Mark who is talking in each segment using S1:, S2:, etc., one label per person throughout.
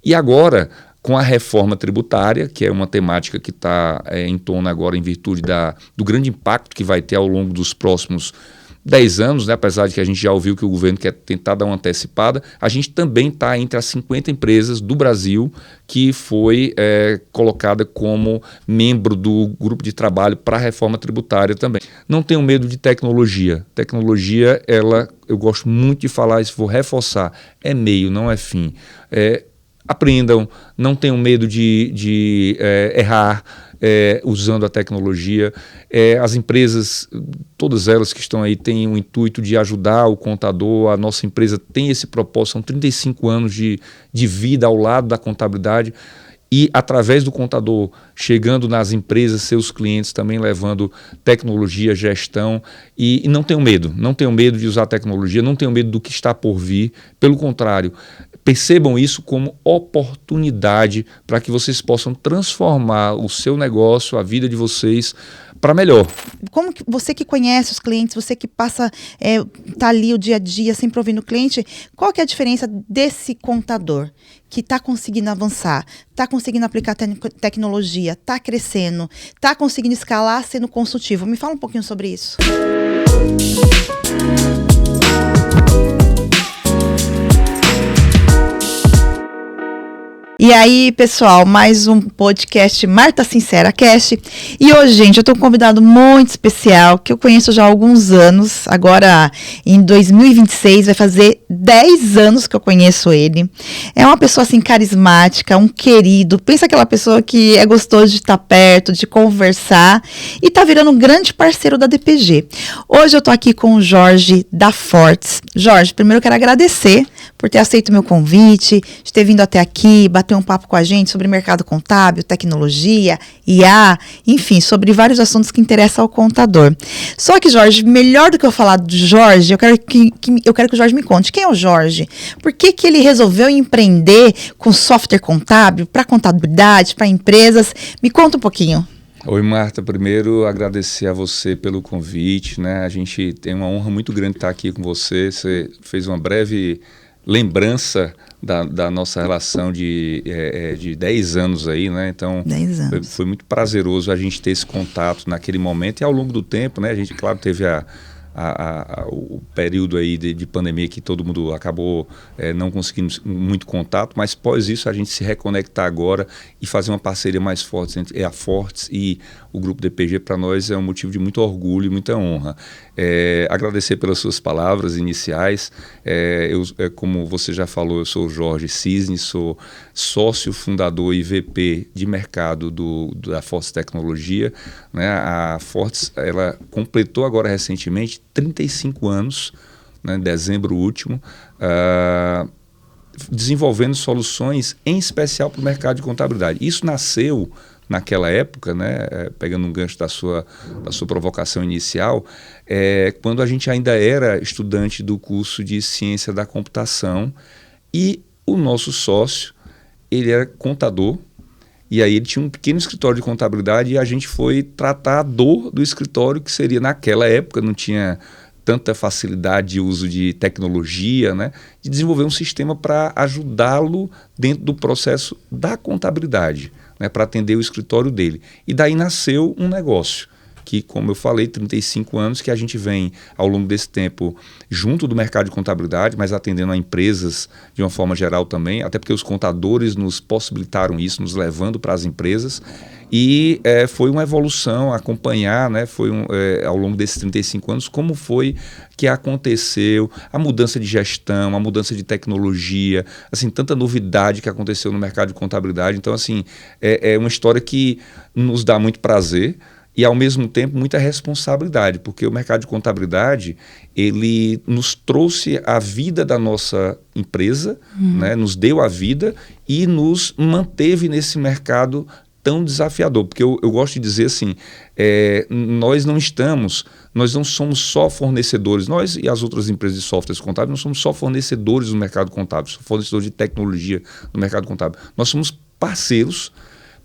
S1: E agora, com a reforma tributária, que é uma temática que está em tona agora em virtude do grande impacto que vai ter ao longo dos próximos 10 anos, né, apesar de que a gente já ouviu que o governo quer tentar dar uma antecipada, a gente também está entre as 50 empresas do Brasil que foi colocada como membro do grupo de trabalho para a reforma tributária também. Não tenham medo de tecnologia. Tecnologia, eu gosto muito de falar isso, vou reforçar, é meio, não é fim. Aprendam, não tenham medo de errar usando a tecnologia. As empresas, todas elas que estão aí, têm o intuito de ajudar o contador. A nossa empresa tem esse propósito, são 35 anos de vida ao lado da contabilidade. E, através do contador, chegando nas empresas, seus clientes também levando tecnologia, gestão. E não tenham medo de usar tecnologia, não tenham medo do que está por vir. Pelo contrário, percebam isso como oportunidade para que vocês possam transformar o seu negócio, a vida de vocês, para melhor.
S2: Como que você que conhece os clientes, você que passa, tá ali o dia a dia sempre ouvindo o cliente, qual que é a diferença desse contador que está conseguindo avançar, está conseguindo aplicar tecnologia, está crescendo, está conseguindo escalar sendo consultivo? Me fala um pouquinho sobre isso. E aí, pessoal, mais um podcast Marta Sincera Cast. E hoje, gente, eu estou com um convidado muito especial, que eu conheço já há alguns anos. Agora, em 2026, vai fazer 10 anos que eu conheço ele. É uma pessoa, assim, carismática, um querido. Pensa aquela pessoa que é gostoso de estar perto, de conversar. E tá virando um grande parceiro da DPG. Hoje eu tô aqui com o Jorge da Fortes. Jorge, primeiro eu quero agradecer por ter aceito o meu convite, de ter vindo até aqui, bater um papo com a gente sobre mercado contábil, tecnologia, IA, enfim, sobre vários assuntos que interessam ao contador. Só que, Jorge, melhor do que eu falar do Jorge, eu quero que o Jorge me conte quem é o Jorge, por que ele resolveu empreender com software contábil, para contabilidade, para empresas. Me conta um pouquinho.
S1: Oi, Marta. Primeiro, agradecer a você pelo convite, né? A gente tem uma honra muito grande estar aqui com você. Você fez uma breve lembrança da nossa relação de 10 anos aí, né? Então,
S2: 10 anos.
S1: Foi muito prazeroso a gente ter esse contato naquele momento e ao longo do tempo, né? A gente, claro, teve o período aí de pandemia que todo mundo acabou não conseguindo muito contato, mas após isso a gente se reconectar agora e fazer uma parceria mais forte entre a Fortes e o Grupo DPG, para nós é um motivo de muito orgulho e muita honra. Agradecer pelas suas palavras iniciais. Como você já falou, eu sou o Jorge Cisne, sou sócio fundador e VP de mercado da Fortes Tecnologia, né? A Fortes, ela completou agora recentemente 35 anos, né, em dezembro último, desenvolvendo soluções em especial para o mercado de contabilidade. Isso nasceu naquela época, né, pegando um gancho da sua provocação inicial, quando a gente ainda era estudante do curso de Ciência da Computação e o nosso sócio, ele era contador. E aí ele tinha um pequeno escritório de contabilidade e a gente foi tratar a dor do escritório, que seria, naquela época, não tinha tanta facilidade de uso de tecnologia, né, de desenvolver um sistema para ajudá-lo dentro do processo da contabilidade, né, para atender o escritório dele. E daí nasceu um negócio que, como eu falei, 35 anos que a gente vem, ao longo desse tempo, junto do mercado de contabilidade, mas atendendo a empresas de uma forma geral também, até porque os contadores nos possibilitaram isso, nos levando para as empresas. E foi uma evolução, acompanhar, né, ao longo desses 35 anos, como foi que aconteceu a mudança de gestão, a mudança de tecnologia, assim, tanta novidade que aconteceu no mercado de contabilidade. Então, assim, é uma história que nos dá muito prazer e, ao mesmo tempo, muita responsabilidade, porque o mercado de contabilidade, ele nos trouxe a vida da nossa empresa, né, nos deu a vida e nos manteve nesse mercado tão desafiador, porque eu gosto de dizer assim, nós não somos só fornecedores, nós e as outras empresas de softwares contábeis não somos só fornecedores do mercado contábil, somos fornecedores de tecnologia no mercado contábil, nós somos parceiros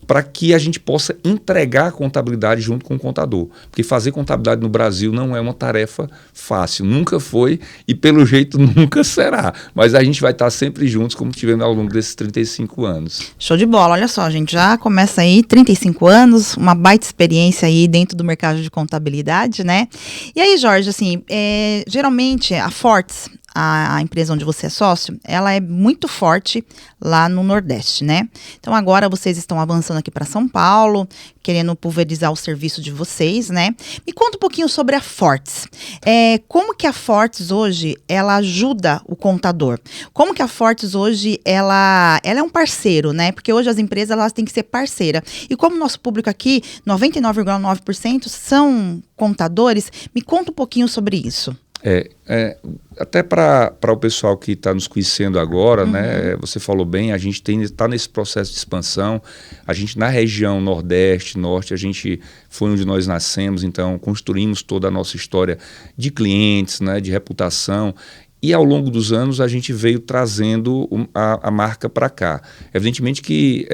S1: para que a gente possa entregar a contabilidade junto com o contador. Porque fazer contabilidade no Brasil não é uma tarefa fácil, nunca foi e pelo jeito nunca será. Mas a gente vai estar sempre juntos, como tivemos ao longo desses 35 anos.
S2: Show de bola, olha só, gente, já começa aí 35 anos, uma baita experiência aí dentro do mercado de contabilidade, né? E aí, Jorge, assim, geralmente a Fortes, a empresa onde você é sócio, ela é muito forte lá no Nordeste, né? Então agora vocês estão avançando aqui para São Paulo, querendo pulverizar o serviço de vocês, né? Me conta um pouquinho sobre a Fortes. Como que a Fortes hoje, ela ajuda o contador? Como que a Fortes hoje, ela é um parceiro, né? Porque hoje as empresas, elas têm que ser parceira. E como o nosso público aqui, 99,9% são contadores, me conta um pouquinho sobre isso.
S1: Até para o pessoal que está nos conhecendo agora, né, você falou bem, a gente está nesse processo de expansão, a gente na região Nordeste, Norte, a gente foi onde nós nascemos, então construímos toda a nossa história de clientes, né, de reputação, e ao longo dos anos a gente veio trazendo a marca para cá. Evidentemente que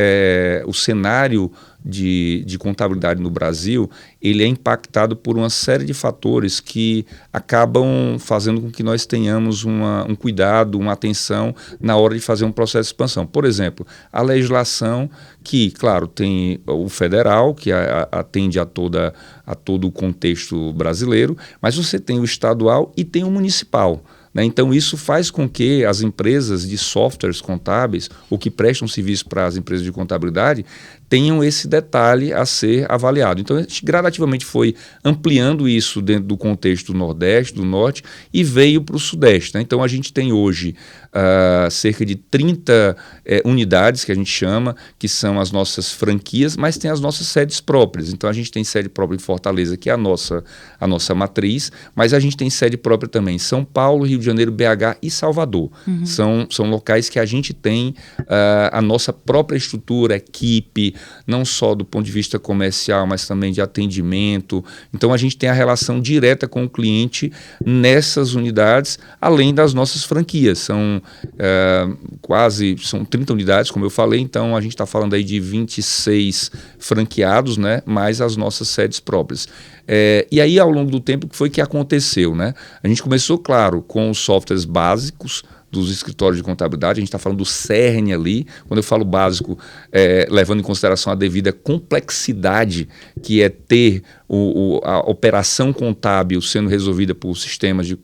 S1: o cenário de contabilidade no Brasil, ele é impactado por uma série de fatores que acabam fazendo com que nós tenhamos um cuidado, uma atenção na hora de fazer um processo de expansão. Por exemplo, a legislação que, claro, tem o federal, que atende a todo o contexto brasileiro, mas você tem o estadual e tem o municipal. Então, isso faz com que as empresas de softwares contábeis, ou que prestam serviço para as empresas de contabilidade, tenham esse detalhe a ser avaliado. Então, a gente gradativamente foi ampliando isso dentro do contexto do Nordeste, do Norte, e veio para o Sudeste. Então, a gente tem hoje cerca de 30 unidades, que a gente chama, que são as nossas franquias, mas tem as nossas sedes próprias. Então, a gente tem sede própria em Fortaleza, que é a nossa matriz, mas a gente tem sede própria também em São Paulo, Rio de Janeiro, BH e Salvador. São locais que a gente tem a nossa própria estrutura, equipe, não só do ponto de vista comercial, mas também de atendimento. Então, a gente tem a relação direta com o cliente nessas unidades, além das nossas franquias. São 30 unidades, como eu falei, então a gente está falando aí de 26 franqueados, né, mais as nossas sedes próprias. E aí, ao longo do tempo, o que foi que aconteceu, né? A gente começou, claro, com os softwares básicos dos escritórios de contabilidade, a gente está falando do CERN ali. Quando eu falo básico, levando em consideração a devida complexidade que é ter a operação contábil sendo resolvida por sistemas de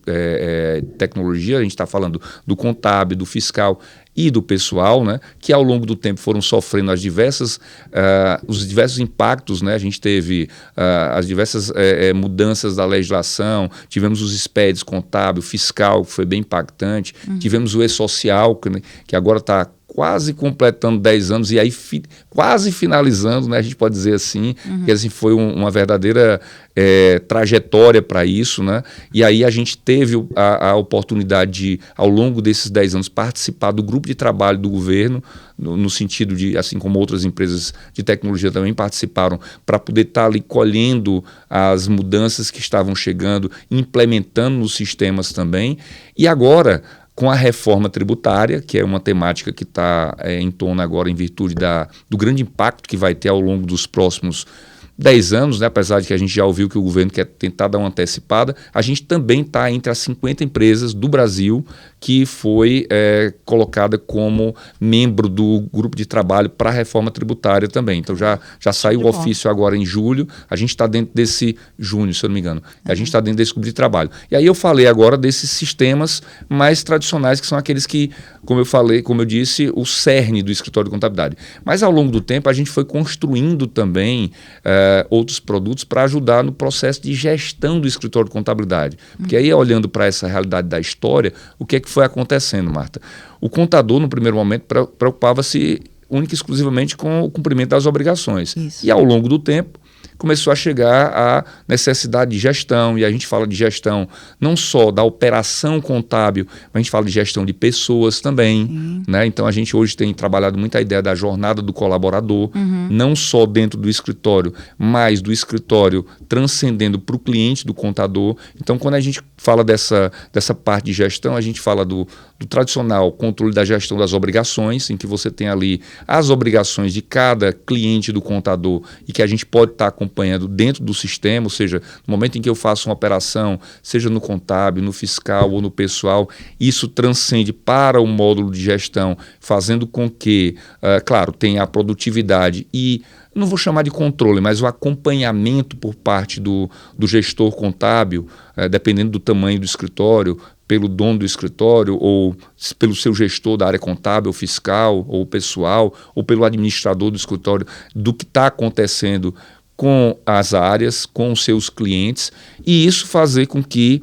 S1: tecnologia, a gente está falando do contábil, do fiscal e do pessoal, né, que ao longo do tempo foram sofrendo os diversos impactos, né? A gente teve as diversas mudanças da legislação, tivemos os SPEDs contábil, fiscal, que foi bem impactante, tivemos o E-Social, que agora está quase completando 10 anos e aí quase finalizando, né, a gente pode dizer assim, que assim, foi uma verdadeira trajetória para isso, né? E aí a gente teve a oportunidade de, ao longo desses 10 anos, participar do grupo de trabalho do governo, no sentido de, assim como outras empresas de tecnologia também participaram, para poder estar ali colhendo as mudanças que estavam chegando, implementando nos sistemas também. E agora, com a reforma tributária, que é uma temática que está em tona agora em virtude do grande impacto que vai ter ao longo dos próximos 10 anos, né, apesar de que a gente já ouviu que o governo quer tentar dar uma antecipada, a gente também está entre as 50 empresas do Brasil que foi colocada como membro do grupo de trabalho para a reforma tributária também. Então já saiu o ofício agora em julho, a gente está dentro desse junho, se eu não me engano, a gente está dentro desse grupo de trabalho. E aí eu falei agora desses sistemas mais tradicionais, que são aqueles que, como eu disse, o cerne do escritório de contabilidade. Mas ao longo do tempo a gente foi construindo também outros produtos para ajudar no processo de gestão do escritório de contabilidade. Porque aí, olhando para essa realidade da história, o que é que foi acontecendo, Marta? O contador, no primeiro momento, preocupava-se única e exclusivamente com o cumprimento das obrigações.
S2: Isso.
S1: E ao longo do tempo, começou a chegar a necessidade de gestão, e a gente fala de gestão não só da operação contábil, mas a gente fala de gestão de pessoas também, né? Então a gente hoje tem trabalhado muito a ideia da jornada do colaborador, não só dentro do escritório, mas do escritório transcendendo para o cliente do contador. Então quando a gente fala dessa parte de gestão, a gente fala do tradicional controle da gestão das obrigações, em que você tem ali as obrigações de cada cliente do contador e que a gente pode estar acompanhando dentro do sistema, ou seja, no momento em que eu faço uma operação, seja no contábil, no fiscal ou no pessoal, isso transcende para o módulo de gestão, fazendo com que, claro, tenha a produtividade e não vou chamar de controle, mas o acompanhamento por parte do gestor contábil, dependendo do tamanho do escritório, pelo dono do escritório ou pelo seu gestor da área contábil, fiscal ou pessoal, ou pelo administrador do escritório, do que está acontecendo com as áreas, com os seus clientes, e isso fazer com que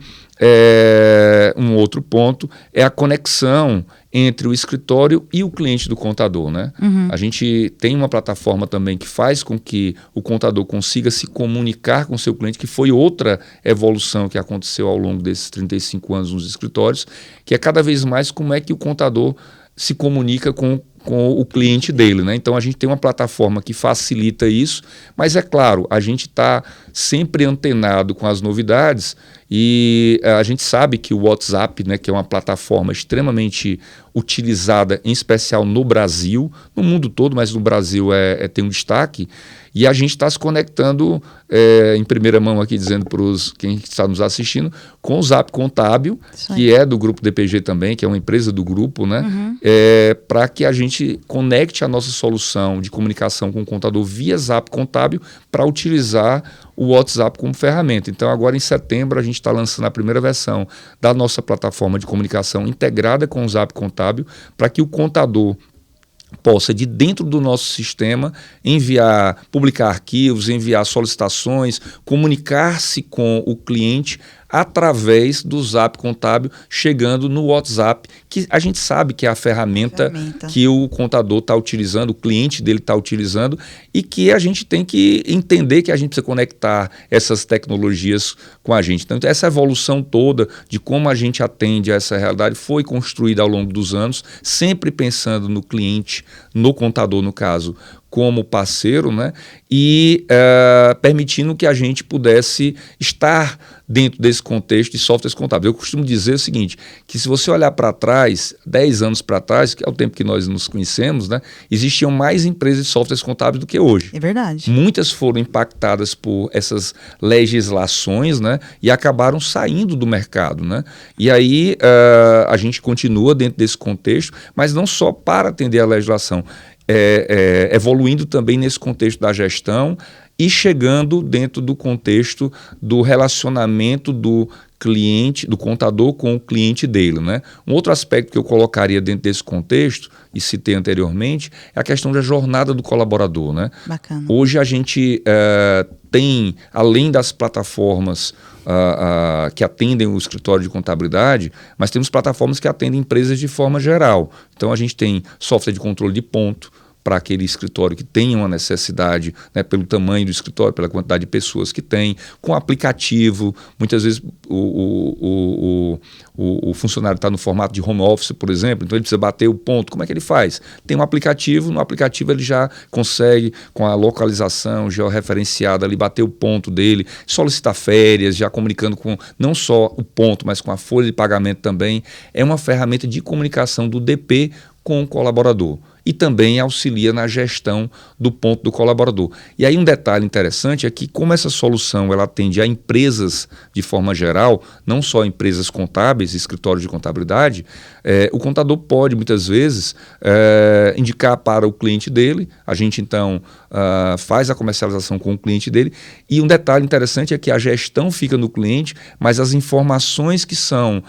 S1: um outro ponto é a conexão entre o escritório e o cliente do contador, né? A gente tem uma plataforma também que faz com que o contador consiga se comunicar com o seu cliente, que foi outra evolução que aconteceu ao longo desses 35 anos nos escritórios, que é cada vez mais como é que o contador se comunica com o cliente dele, né? Então a gente tem uma plataforma que facilita isso, mas é claro, a gente está sempre antenado com as novidades e a gente sabe que o WhatsApp, né, que é uma plataforma extremamente utilizada, em especial no Brasil, no mundo todo, mas no Brasil tem um destaque, e a gente está se conectando em primeira mão aqui, dizendo para quem está nos assistindo, com o Zap Contábil, que é do Grupo DPG também, que é uma empresa do grupo, né? Para que a gente conecte a nossa solução de comunicação com o contador via Zap Contábil para utilizar o WhatsApp como ferramenta. Então agora em setembro a gente está lançando a primeira versão da nossa plataforma de comunicação integrada com o Zap Contábil, para que o contador possa, de dentro do nosso sistema, publicar arquivos, enviar solicitações, comunicar-se com o cliente através do Zap Contábil, chegando no WhatsApp, que a gente sabe que é a ferramenta que o contador está utilizando, o cliente dele está utilizando, e que a gente tem que entender que a gente precisa conectar essas tecnologias com a gente. Então, essa evolução toda de como a gente atende a essa realidade foi construída ao longo dos anos, sempre pensando no cliente, no contador, no caso, como parceiro, né? E permitindo que a gente pudesse estar dentro desse contexto de softwares contábeis. Eu costumo dizer o seguinte, que se você olhar para trás, 10 anos para trás, que é o tempo que nós nos conhecemos, né, existiam mais empresas de softwares contábeis do que hoje.
S2: É verdade.
S1: Muitas foram impactadas por essas legislações, né, e acabaram saindo do mercado, né? E aí a gente continua dentro desse contexto, mas não só para atender a legislação, evoluindo também nesse contexto da gestão e chegando dentro do contexto do relacionamento do cliente, do contador com o cliente dele, né? Um outro aspecto que eu colocaria dentro desse contexto, e citei anteriormente, é a questão da jornada do colaborador, né?
S2: Bacana.
S1: Hoje a gente tem, além das plataformas que atendem o escritório de contabilidade, mas temos plataformas que atendem empresas de forma geral. Então a gente tem software de controle de ponto, para aquele escritório que tenha uma necessidade, né, pelo tamanho do escritório, pela quantidade de pessoas que tem, com aplicativo. Muitas vezes o funcionário está no formato de home office, por exemplo, então ele precisa bater o ponto. Como é que ele faz? Tem um aplicativo, no aplicativo ele já consegue, com a localização georreferenciada ali, bater o ponto dele, solicitar férias, já comunicando com não só o ponto, mas com a folha de pagamento também. É uma ferramenta de comunicação do DP com o colaborador. E também auxilia na gestão do ponto do colaborador. E aí um detalhe interessante é que, como essa solução ela atende a empresas de forma geral, não só empresas contábeis, escritórios de contabilidade, o contador pode muitas vezes indicar para o cliente dele, a gente então faz a comercialização com o cliente dele, e um detalhe interessante é que a gestão fica no cliente, mas as informações que são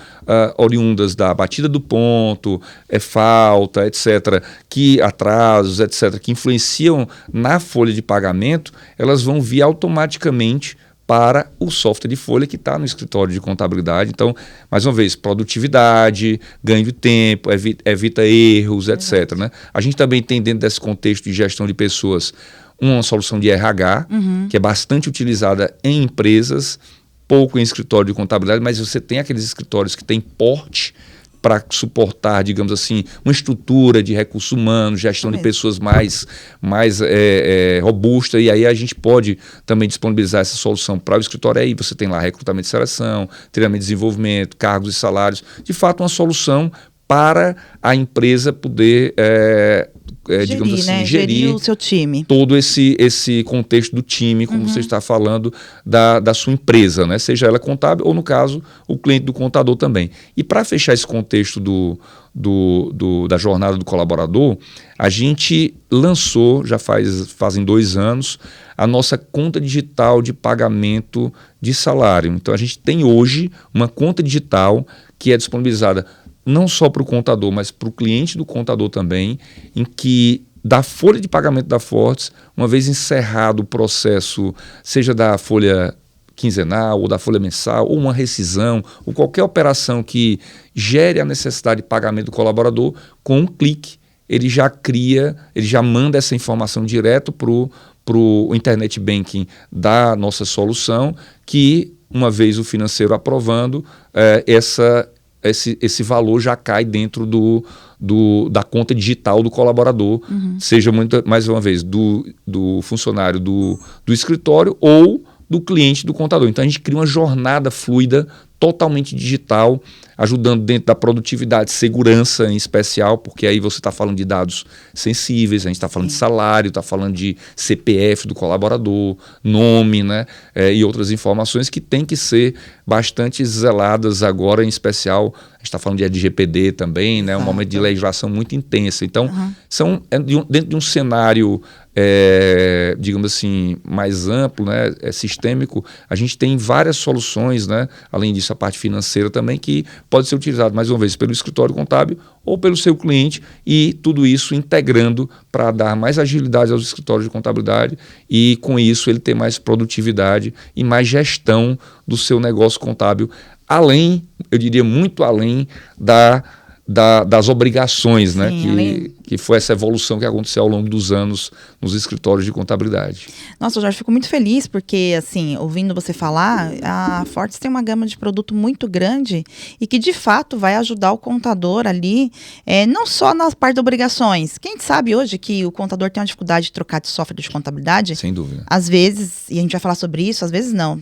S1: oriundas da batida do ponto, falta, etc., que atrasos, etc., que influenciam na folha de pagamento, elas vão vir automaticamente para o software de folha que está no escritório de contabilidade. Então, mais uma vez, produtividade, ganho de tempo, evita erros, etc. Né? A gente também tem dentro desse contexto de gestão de pessoas uma solução de RH, que é bastante utilizada em empresas, pouco em escritório de contabilidade, mas você tem aqueles escritórios que têm porte para suportar, digamos assim, uma estrutura de recursos humanos, gestão de pessoas mais robusta, e aí a gente pode também disponibilizar essa solução para o escritório. Aí você tem lá recrutamento e seleção, treinamento e desenvolvimento, cargos e salários, de fato uma solução para a empresa poder digamos assim,
S2: né? Gerir o seu time.
S1: Todo esse contexto do time, como você está falando, da sua empresa, né? Seja ela contábil ou, no caso, o cliente do contador também. E para fechar esse contexto da jornada do colaborador, a gente lançou, já fazem 2 anos, a nossa conta digital de pagamento de salário. Então, a gente tem hoje uma conta digital que é disponibilizada não só para o contador, mas para o cliente do contador também, em que da folha de pagamento da Fortes, uma vez encerrado o processo, seja da folha quinzenal ou da folha mensal, ou uma rescisão, ou qualquer operação que gere a necessidade de pagamento do colaborador, com um clique ele já manda essa informação direto para o Internet Banking da nossa solução, que uma vez o financeiro aprovando, esse valor já cai dentro da conta digital do colaborador, seja mais uma vez do funcionário do escritório ou do cliente do contador. Então a gente cria uma jornada fluida, totalmente digital, ajudando dentro da produtividade, segurança em especial, porque aí você está falando de dados sensíveis, a gente está falando de salário, está falando de CPF do colaborador, nome, né, e outras informações que têm que ser bastante zeladas agora, em especial, a gente está falando de LGPD também, né, um momento de legislação muito intensa. Então, dentro de um cenário, digamos assim, mais amplo, né, sistêmico, a gente tem várias soluções, né, além disso a parte financeira também, que pode ser utilizado, mais uma vez, pelo escritório contábil ou pelo seu cliente, e tudo isso integrando para dar mais agilidade aos escritórios de contabilidade e, com isso, ele ter mais produtividade e mais gestão do seu negócio contábil, além, eu diria, muito além das obrigações, né? Que foi essa evolução que aconteceu ao longo dos anos nos escritórios de contabilidade.
S2: Nossa, Jorge, fico muito feliz porque, assim, ouvindo você falar, a Fortes tem uma gama de produto muito grande e que, de fato, vai ajudar o contador ali, não só na parte de obrigações. Quem sabe hoje que o contador tem uma dificuldade de trocar de software de contabilidade?
S1: Sem dúvida.
S2: Às vezes, e a gente vai falar sobre isso, às vezes não.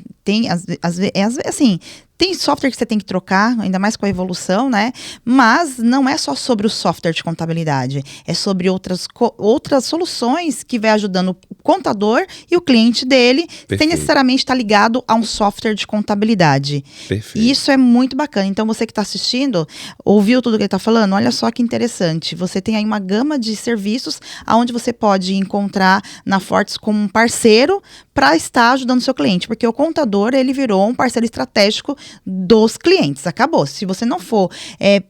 S2: Assim, tem software que você tem que trocar, ainda mais com a evolução, né? Mas não é só sobre o software de contabilidade, é sobre outras soluções que vai ajudando o contador e o cliente dele, sem necessariamente estar ligado a um software de contabilidade.
S1: Perfeito.
S2: E isso é muito bacana. Então, você que está assistindo, ouviu tudo que ele está falando? Olha só que interessante. Você tem aí uma gama de serviços onde você pode encontrar na Fortes como um parceiro para estar ajudando o seu cliente, porque o contador, ele virou um parceiro estratégico dos clientes, acabou. Se você não for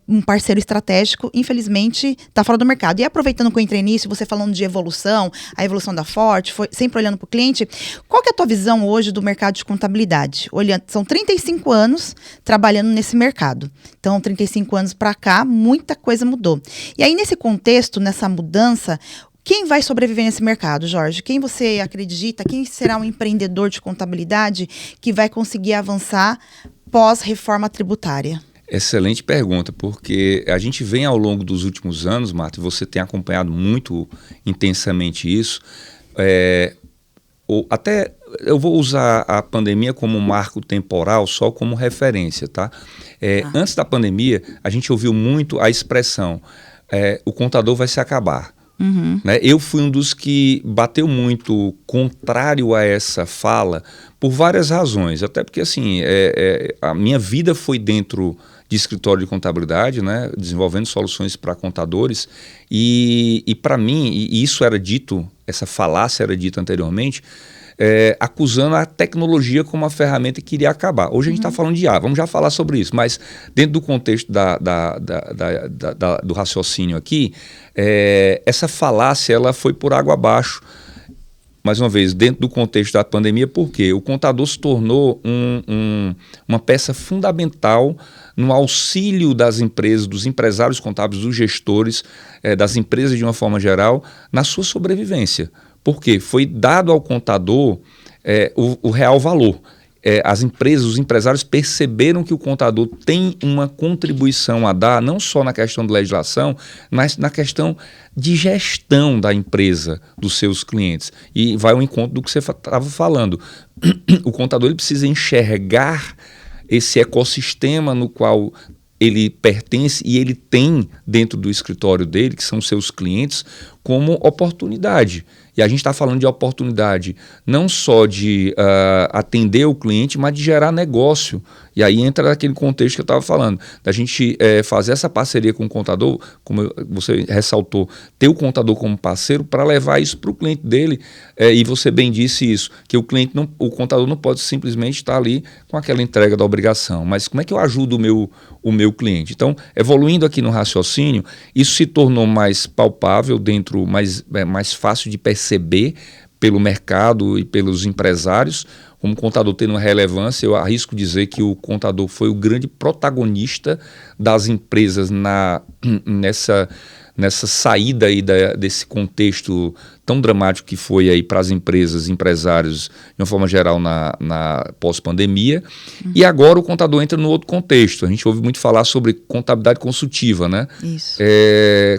S2: um parceiro estratégico, infelizmente, está fora do mercado. E aproveitando que eu entrei nisso, você falando de evolução, a evolução da Forte, foi sempre olhando para o cliente, qual que é a tua visão hoje do mercado de contabilidade? São 35 anos trabalhando nesse mercado. Então, 35 anos para cá, muita coisa mudou. E aí, nesse contexto, nessa mudança, quem vai sobreviver nesse mercado, Jorge? Quem você acredita? Quem será um empreendedor de contabilidade que vai conseguir avançar pós-reforma tributária?
S1: Excelente pergunta, porque a gente vem ao longo dos últimos anos, Marta, e você tem acompanhado muito intensamente isso, até eu vou usar a pandemia como um marco temporal, só como referência, tá? Antes da pandemia, a gente ouviu muito a expressão, o contador vai se acabar. Né? Eu fui um dos que bateu muito contrário a essa fala por várias razões, até porque assim, a minha vida foi dentro de escritório de contabilidade, né? Desenvolvendo soluções para contadores e para mim, e isso era dito, essa falácia era dita anteriormente, acusando a tecnologia como uma ferramenta que iria acabar. Hoje a gente está falando de IA, vamos já falar sobre isso, mas dentro do contexto do raciocínio aqui, essa falácia ela foi por água abaixo, mais uma vez, dentro do contexto da pandemia, porque o contador se tornou uma peça fundamental no auxílio das empresas, dos empresários contábeis, dos gestores, das empresas de uma forma geral, na sua sobrevivência. Porque foi dado ao contador o real valor. As empresas, os empresários perceberam que o contador tem uma contribuição a dar, não só na questão de legislação, mas na questão de gestão da empresa, dos seus clientes. E vai ao encontro do que você estava falando. O contador ele precisa enxergar esse ecossistema no qual ele pertence e ele tem dentro do escritório dele, que são seus clientes, como oportunidade. E a gente está falando de oportunidade não só de atender o cliente, mas de gerar negócio. E aí entra naquele contexto que eu estava falando, da gente fazer essa parceria com o contador, como você ressaltou, ter o contador como parceiro para levar isso para o cliente dele. E você bem disse isso, que o contador não pode simplesmente estar ali com aquela entrega da obrigação. Mas como é que eu ajudo o meu cliente? Então, evoluindo aqui no raciocínio, isso se tornou mais palpável mais fácil de perceber pelo mercado e pelos empresários, como o contador tendo uma relevância. Eu arrisco dizer que o contador foi o grande protagonista das empresas nessa saída aí desse contexto tão dramático que foi aí para as empresas, empresários, de uma forma geral, na pós-pandemia. E agora o contador entra no outro contexto. A gente ouve muito falar sobre contabilidade consultiva, né?
S2: Isso.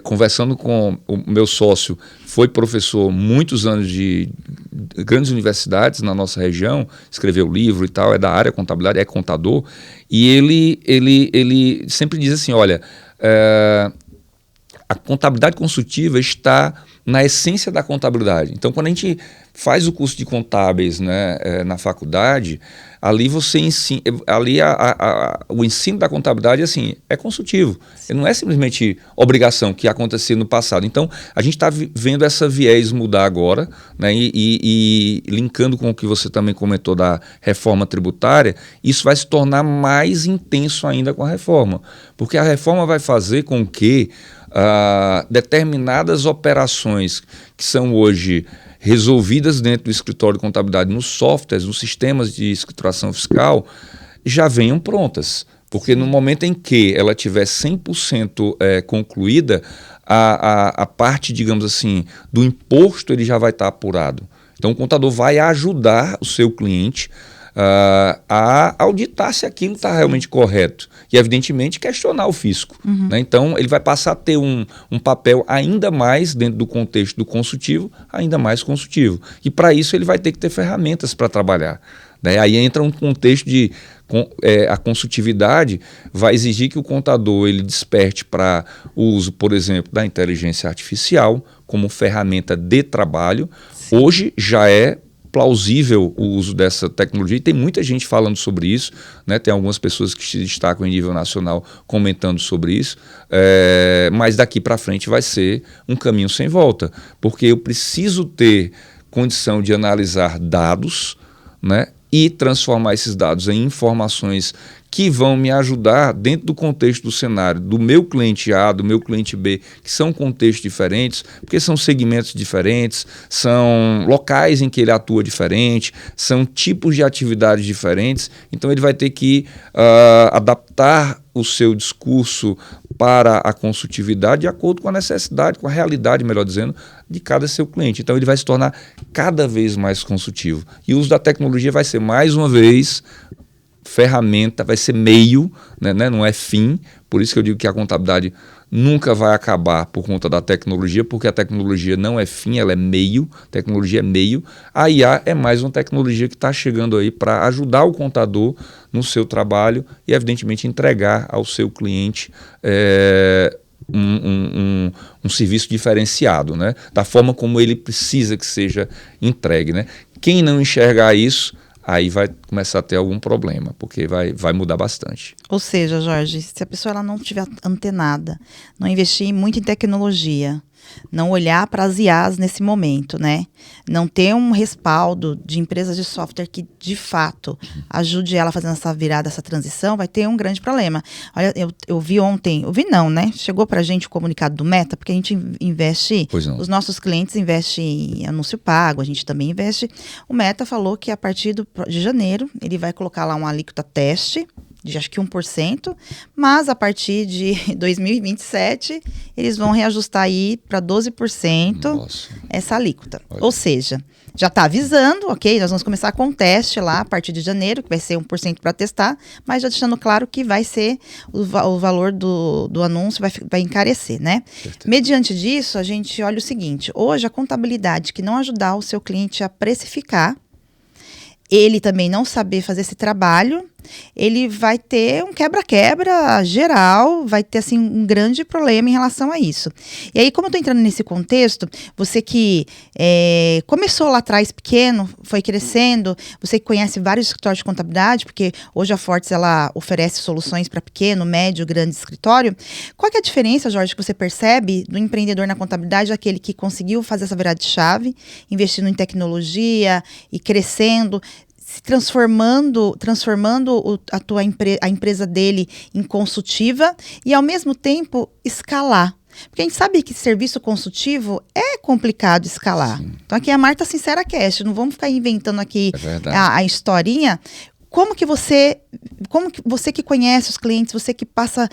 S1: Conversando com o meu sócio, foi professor muitos anos de grandes universidades na nossa região, escreveu livro e tal, é da área contabilidade, é contador, e ele sempre diz assim, olha, a contabilidade consultiva está na essência da contabilidade. Então, quando a gente faz o curso de contábeis, né, na faculdade, ali você ensina, o ensino da contabilidade assim, é consultivo. Ele não é simplesmente obrigação que acontecia no passado. Então, a gente está vendo essa viés mudar agora, né, e linkando com o que você também comentou da reforma tributária, isso vai se tornar mais intenso ainda com a reforma. Porque a reforma vai fazer com que determinadas operações que são hoje resolvidas dentro do escritório de contabilidade nos softwares, nos sistemas de escrituração fiscal, já venham prontas. Porque no momento em que ela tiver 100% concluída, a parte, digamos assim, do imposto ele já vai estar apurado. Então o contador vai ajudar o seu cliente a auditar se aquilo está realmente correto e, evidentemente, questionar o fisco. Né? Então, ele vai passar a ter um papel ainda mais, dentro do contexto do consultivo, ainda mais consultivo. E, para isso, ele vai ter que ter ferramentas para trabalhar. Né? Aí entra um contexto de a consultividade vai exigir que o contador ele desperte para o uso, por exemplo, da inteligência artificial como ferramenta de trabalho. Sim. Hoje já é plausível o uso dessa tecnologia e tem muita gente falando sobre isso, né? Tem algumas pessoas que se destacam em nível nacional comentando sobre isso, mas daqui para frente vai ser um caminho sem volta, porque eu preciso ter condição de analisar dados, né? E transformar esses dados em informações que vão me ajudar dentro do contexto do cenário do meu cliente A, do meu cliente B, que são contextos diferentes, porque são segmentos diferentes, são locais em que ele atua diferente, são tipos de atividades diferentes. Então ele vai ter que adaptar o seu discurso para a consultividade de acordo com a necessidade, com a realidade, melhor dizendo, de cada seu cliente. Então ele vai se tornar cada vez mais consultivo. E o uso da tecnologia vai ser, mais uma vez, ferramenta, vai ser meio, né, não é fim. Por isso que eu digo que a contabilidade nunca vai acabar por conta da tecnologia, porque a tecnologia não é fim, ela é meio, tecnologia é meio. A IA é mais uma tecnologia que está chegando aí para ajudar o contador no seu trabalho e, evidentemente, entregar ao seu cliente um serviço diferenciado, né, da forma como ele precisa que seja entregue. Né. Quem não enxergar isso, aí vai começar a ter algum problema, porque vai mudar bastante.
S2: Ou seja, Jorge, se a pessoa ela não estiver antenada, não investir muito em tecnologia, não olhar para as IAs nesse momento, né? Não ter um respaldo de empresas de software que, de fato, ajude ela fazendo essa virada, essa transição, vai ter um grande problema. Olha, eu vi ontem, né? Chegou para a gente o comunicado do Meta, porque a gente investe, os nossos clientes investem em anúncio pago, a gente também investe. O Meta falou que a partir de janeiro, ele vai colocar lá uma alíquota teste, de acho que 1%, mas a partir de 2027 eles vão reajustar aí para 12% essa alíquota. Olha. Ou seja, já está avisando, ok? Nós vamos começar com um teste lá a partir de janeiro, que vai ser 1% para testar, mas já deixando claro que vai ser o valor do anúncio vai encarecer, né? Certo. Mediante disso, a gente olha o seguinte, hoje a contabilidade que não ajudar o seu cliente a precificar, ele também não saber fazer esse trabalho, ele vai ter um quebra-quebra geral, vai ter assim um grande problema em relação a isso. E aí, como eu estou entrando nesse contexto, você que começou lá atrás pequeno, foi crescendo, você que conhece vários escritórios de contabilidade, porque hoje a Fortes ela oferece soluções para pequeno, médio, grande escritório. Qual que é a diferença, Jorge, que você percebe do empreendedor na contabilidade, aquele que conseguiu fazer essa virada de chave, investindo em tecnologia e crescendo, se transformando a empresa dele em consultiva e, ao mesmo tempo, escalar. Porque a gente sabe que serviço consultivo é complicado escalar. Sim. Então, aqui é a Marta Sincera Cast, não vamos ficar inventando aqui a historinha. Como que você que conhece os clientes, você que passa,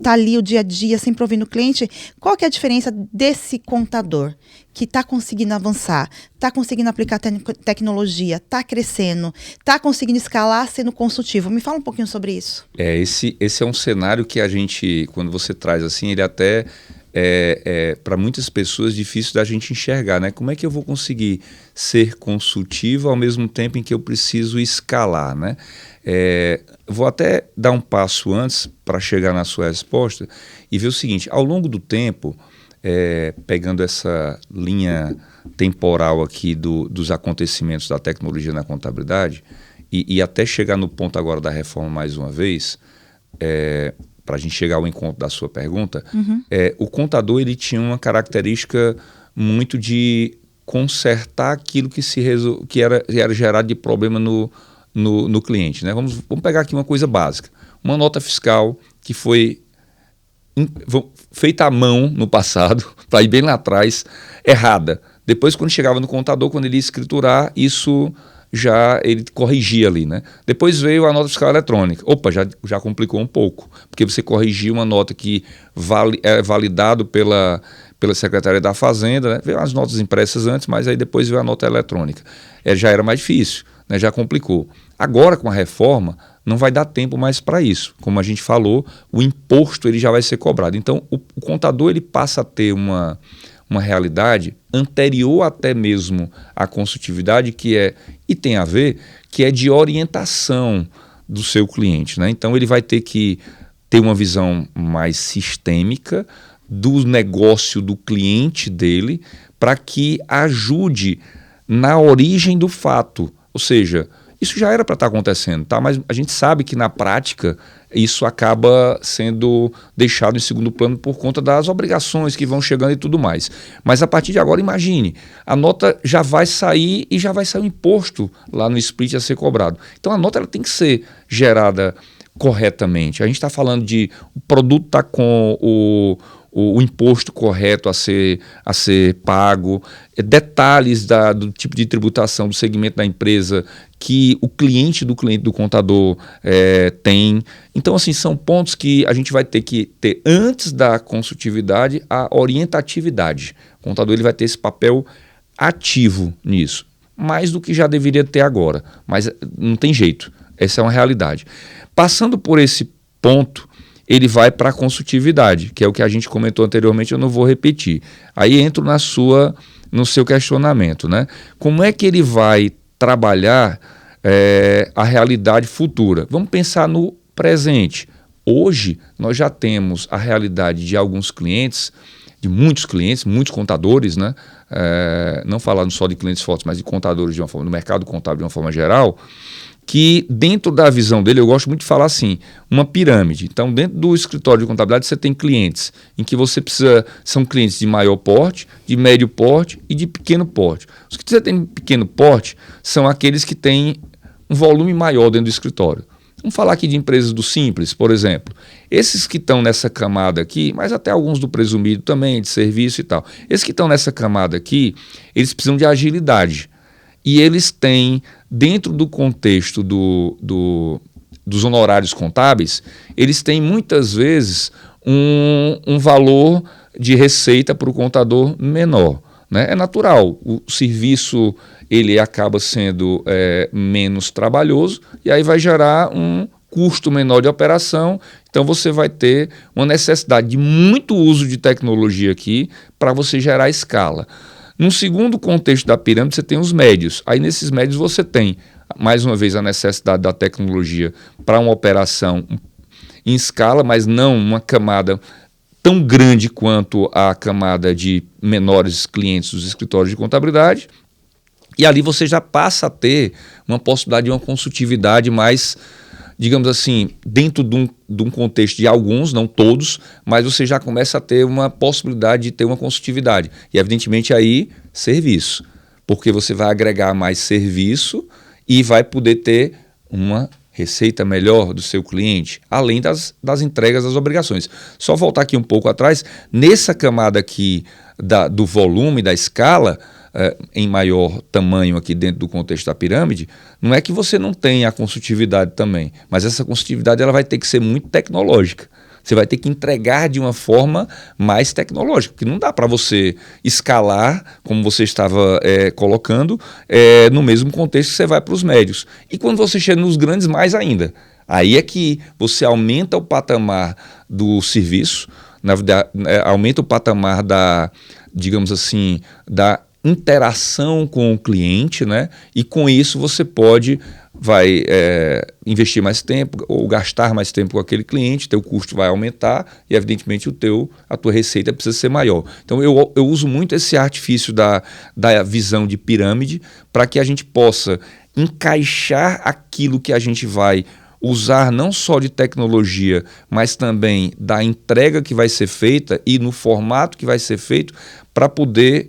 S2: tá ali o dia a dia sempre ouvindo o cliente, qual que é a diferença desse contador que está conseguindo avançar, está conseguindo aplicar tecnologia, está crescendo, está conseguindo escalar sendo consultivo? Me fala um pouquinho sobre isso.
S1: Esse é um cenário que a gente, quando você traz assim, ele até para muitas pessoas difícil da gente enxergar, né? Como é que eu vou conseguir ser consultivo ao mesmo tempo em que eu preciso escalar, né? Vou até dar um passo antes para chegar na sua resposta e ver o seguinte, ao longo do tempo, pegando essa linha temporal aqui dos acontecimentos da tecnologia na contabilidade e até chegar no ponto agora da reforma mais uma vez, para a gente chegar ao encontro da sua pergunta, o contador ele tinha uma característica muito de consertar aquilo que era gerado de problema no cliente, né? Vamos pegar aqui uma coisa básica, uma nota fiscal que foi feita à mão no passado, para ir bem lá atrás, errada. Depois, quando chegava no contador, quando ele ia escriturar, isso ele corrigia ali, né? Depois veio a nota fiscal eletrônica. Opa, já complicou um pouco, porque você corrigia uma nota que é validado pela Secretaria da Fazenda, né? Veio as notas impressas antes, mas aí depois veio a nota eletrônica. Já era mais difícil, né? Já complicou. Agora, com a reforma, não vai dar tempo mais para isso. Como a gente falou, o imposto ele já vai ser cobrado. Então, o contador ele passa a ter uma realidade anterior até mesmo à consultividade, e tem a ver, que é de orientação do seu cliente, né? Então, ele vai ter que ter uma visão mais sistêmica do negócio do cliente dele para que ajude na origem do fato. Ou seja, isso já era para estar acontecendo, tá? Mas a gente sabe que na prática isso acaba sendo deixado em segundo plano por conta das obrigações que vão chegando e tudo mais. Mas a partir de agora, imagine, a nota já vai sair e já vai sair o imposto lá no split a ser cobrado. Então a nota ela tem que ser gerada corretamente. A gente está falando de o produto está com o imposto correto a ser pago, detalhes do tipo de tributação do segmento da empresa que o cliente do contador tem. Então, assim, são pontos que a gente vai ter que ter antes da consultividade a orientatividade. O contador ele vai ter esse papel ativo nisso, mais do que já deveria ter agora, mas não tem jeito, essa é uma realidade. Passando por esse ponto, ele vai para a consultividade, que é o que a gente comentou anteriormente, eu não vou repetir. Aí entro no seu questionamento, né? Como é que ele vai trabalhar a realidade futura? Vamos pensar no presente. Hoje, nós já temos a realidade de alguns clientes, de muitos clientes, muitos contadores, né? Não falando só de clientes fortes, mas de contadores de uma forma, no mercado contábil de uma forma geral, que dentro da visão dele, eu gosto muito de falar assim, uma pirâmide. Então, dentro do escritório de contabilidade, você tem clientes em que você precisa, são clientes de maior porte, de médio porte e de pequeno porte. Os que você tem de pequeno porte são aqueles que têm um volume maior dentro do escritório. Vamos falar aqui de empresas do Simples, por exemplo. Esses que estão nessa camada aqui, mas até alguns do presumido também, de serviço e tal. Esses que estão nessa camada aqui, eles precisam de agilidade. E eles têm, dentro do contexto dos honorários contábeis, eles têm muitas vezes um valor de receita para o contador menor. Né? É natural, o serviço ele acaba sendo menos trabalhoso e aí vai gerar um custo menor de operação, então você vai ter uma necessidade de muito uso de tecnologia aqui para você gerar escala. Num segundo contexto da pirâmide, você tem os médios. Aí, nesses médios, você tem, mais uma vez, a necessidade da tecnologia para uma operação em escala, mas não uma camada tão grande quanto a camada de menores clientes dos escritórios de contabilidade. E ali você já passa a ter uma possibilidade de uma consultividade mais, digamos assim, dentro de um contexto de alguns, não todos, mas você já começa a ter uma possibilidade de ter uma consultividade. E, evidentemente, aí, serviço. Porque você vai agregar mais serviço e vai poder ter uma receita melhor do seu cliente, além das entregas das obrigações. Só voltar aqui um pouco atrás, nessa camada aqui do volume, da escala, em maior tamanho aqui dentro do contexto da pirâmide, não é que você não tenha a consultividade também, mas essa consultividade ela vai ter que ser muito tecnológica. Você vai ter que entregar de uma forma mais tecnológica, porque não dá para você escalar, como você estava colocando, no mesmo contexto que você vai para os médios. E quando você chega nos grandes, mais ainda. Aí é que você aumenta o patamar do serviço, aumenta o patamar digamos assim, da interação com o cliente, né? E com isso você vai investir mais tempo ou gastar mais tempo com aquele cliente, teu custo vai aumentar e, evidentemente, a tua receita precisa ser maior. Então, eu uso muito esse artifício da visão de pirâmide para que a gente possa encaixar aquilo que a gente vai usar não só de tecnologia, mas também da entrega que vai ser feita e no formato que vai ser feito para poder,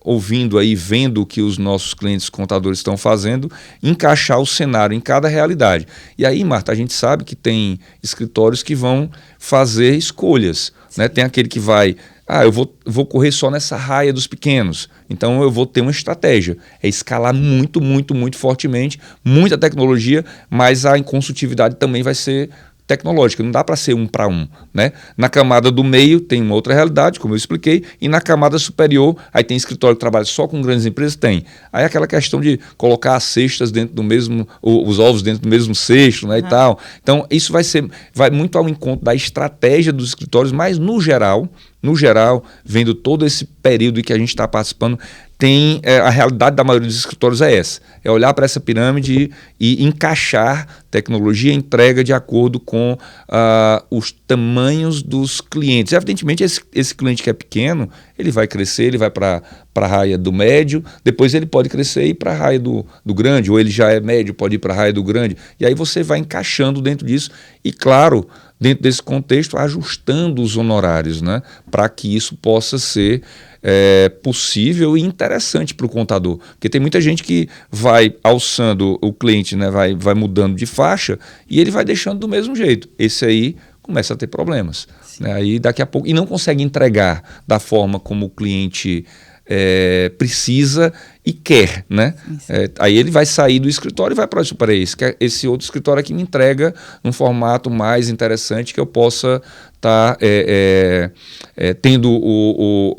S1: ouvindo aí, vendo o que os nossos clientes contadores estão fazendo, encaixar o cenário em cada realidade. E aí, Marta, a gente sabe que tem escritórios que vão fazer escolhas. Né? Tem aquele que vai, eu vou correr só nessa raia dos pequenos, então eu vou ter uma estratégia. É escalar muito, muito, muito fortemente, muita tecnologia, mas a consultividade também vai ser tecnológica, não dá para ser um para um, né? Na camada do meio tem uma outra realidade, como eu expliquei, e na camada superior, aí tem escritório que trabalha só com grandes empresas, tem. Aí aquela questão de colocar as cestas dentro do mesmo, os ovos dentro do mesmo cesto, né, e tal. Então, isso vai muito ao encontro da estratégia dos escritórios, mas no geral, vendo todo esse período em que a gente está participando, tem a realidade da maioria dos escritórios é essa, é olhar para essa pirâmide e encaixar tecnologia e entrega de acordo com os tamanhos dos clientes. Evidentemente, esse cliente que é pequeno, ele vai crescer, ele vai para a raia do médio, depois ele pode crescer e ir para a raia do grande, ou ele já é médio, pode ir para a raia do grande, e aí você vai encaixando dentro disso e, claro, dentro desse contexto, ajustando os honorários, né, para que isso possa ser possível e interessante para o contador. Porque tem muita gente que vai alçando o cliente, né, vai mudando de faixa e ele vai deixando do mesmo jeito. Esse aí começa a ter problemas. Né, aí daqui a pouco, e não consegue entregar da forma como o cliente precisa e quer, né? Aí ele vai sair do escritório e vai para esse outro escritório aqui me entrega num formato mais interessante que eu possa estar tendo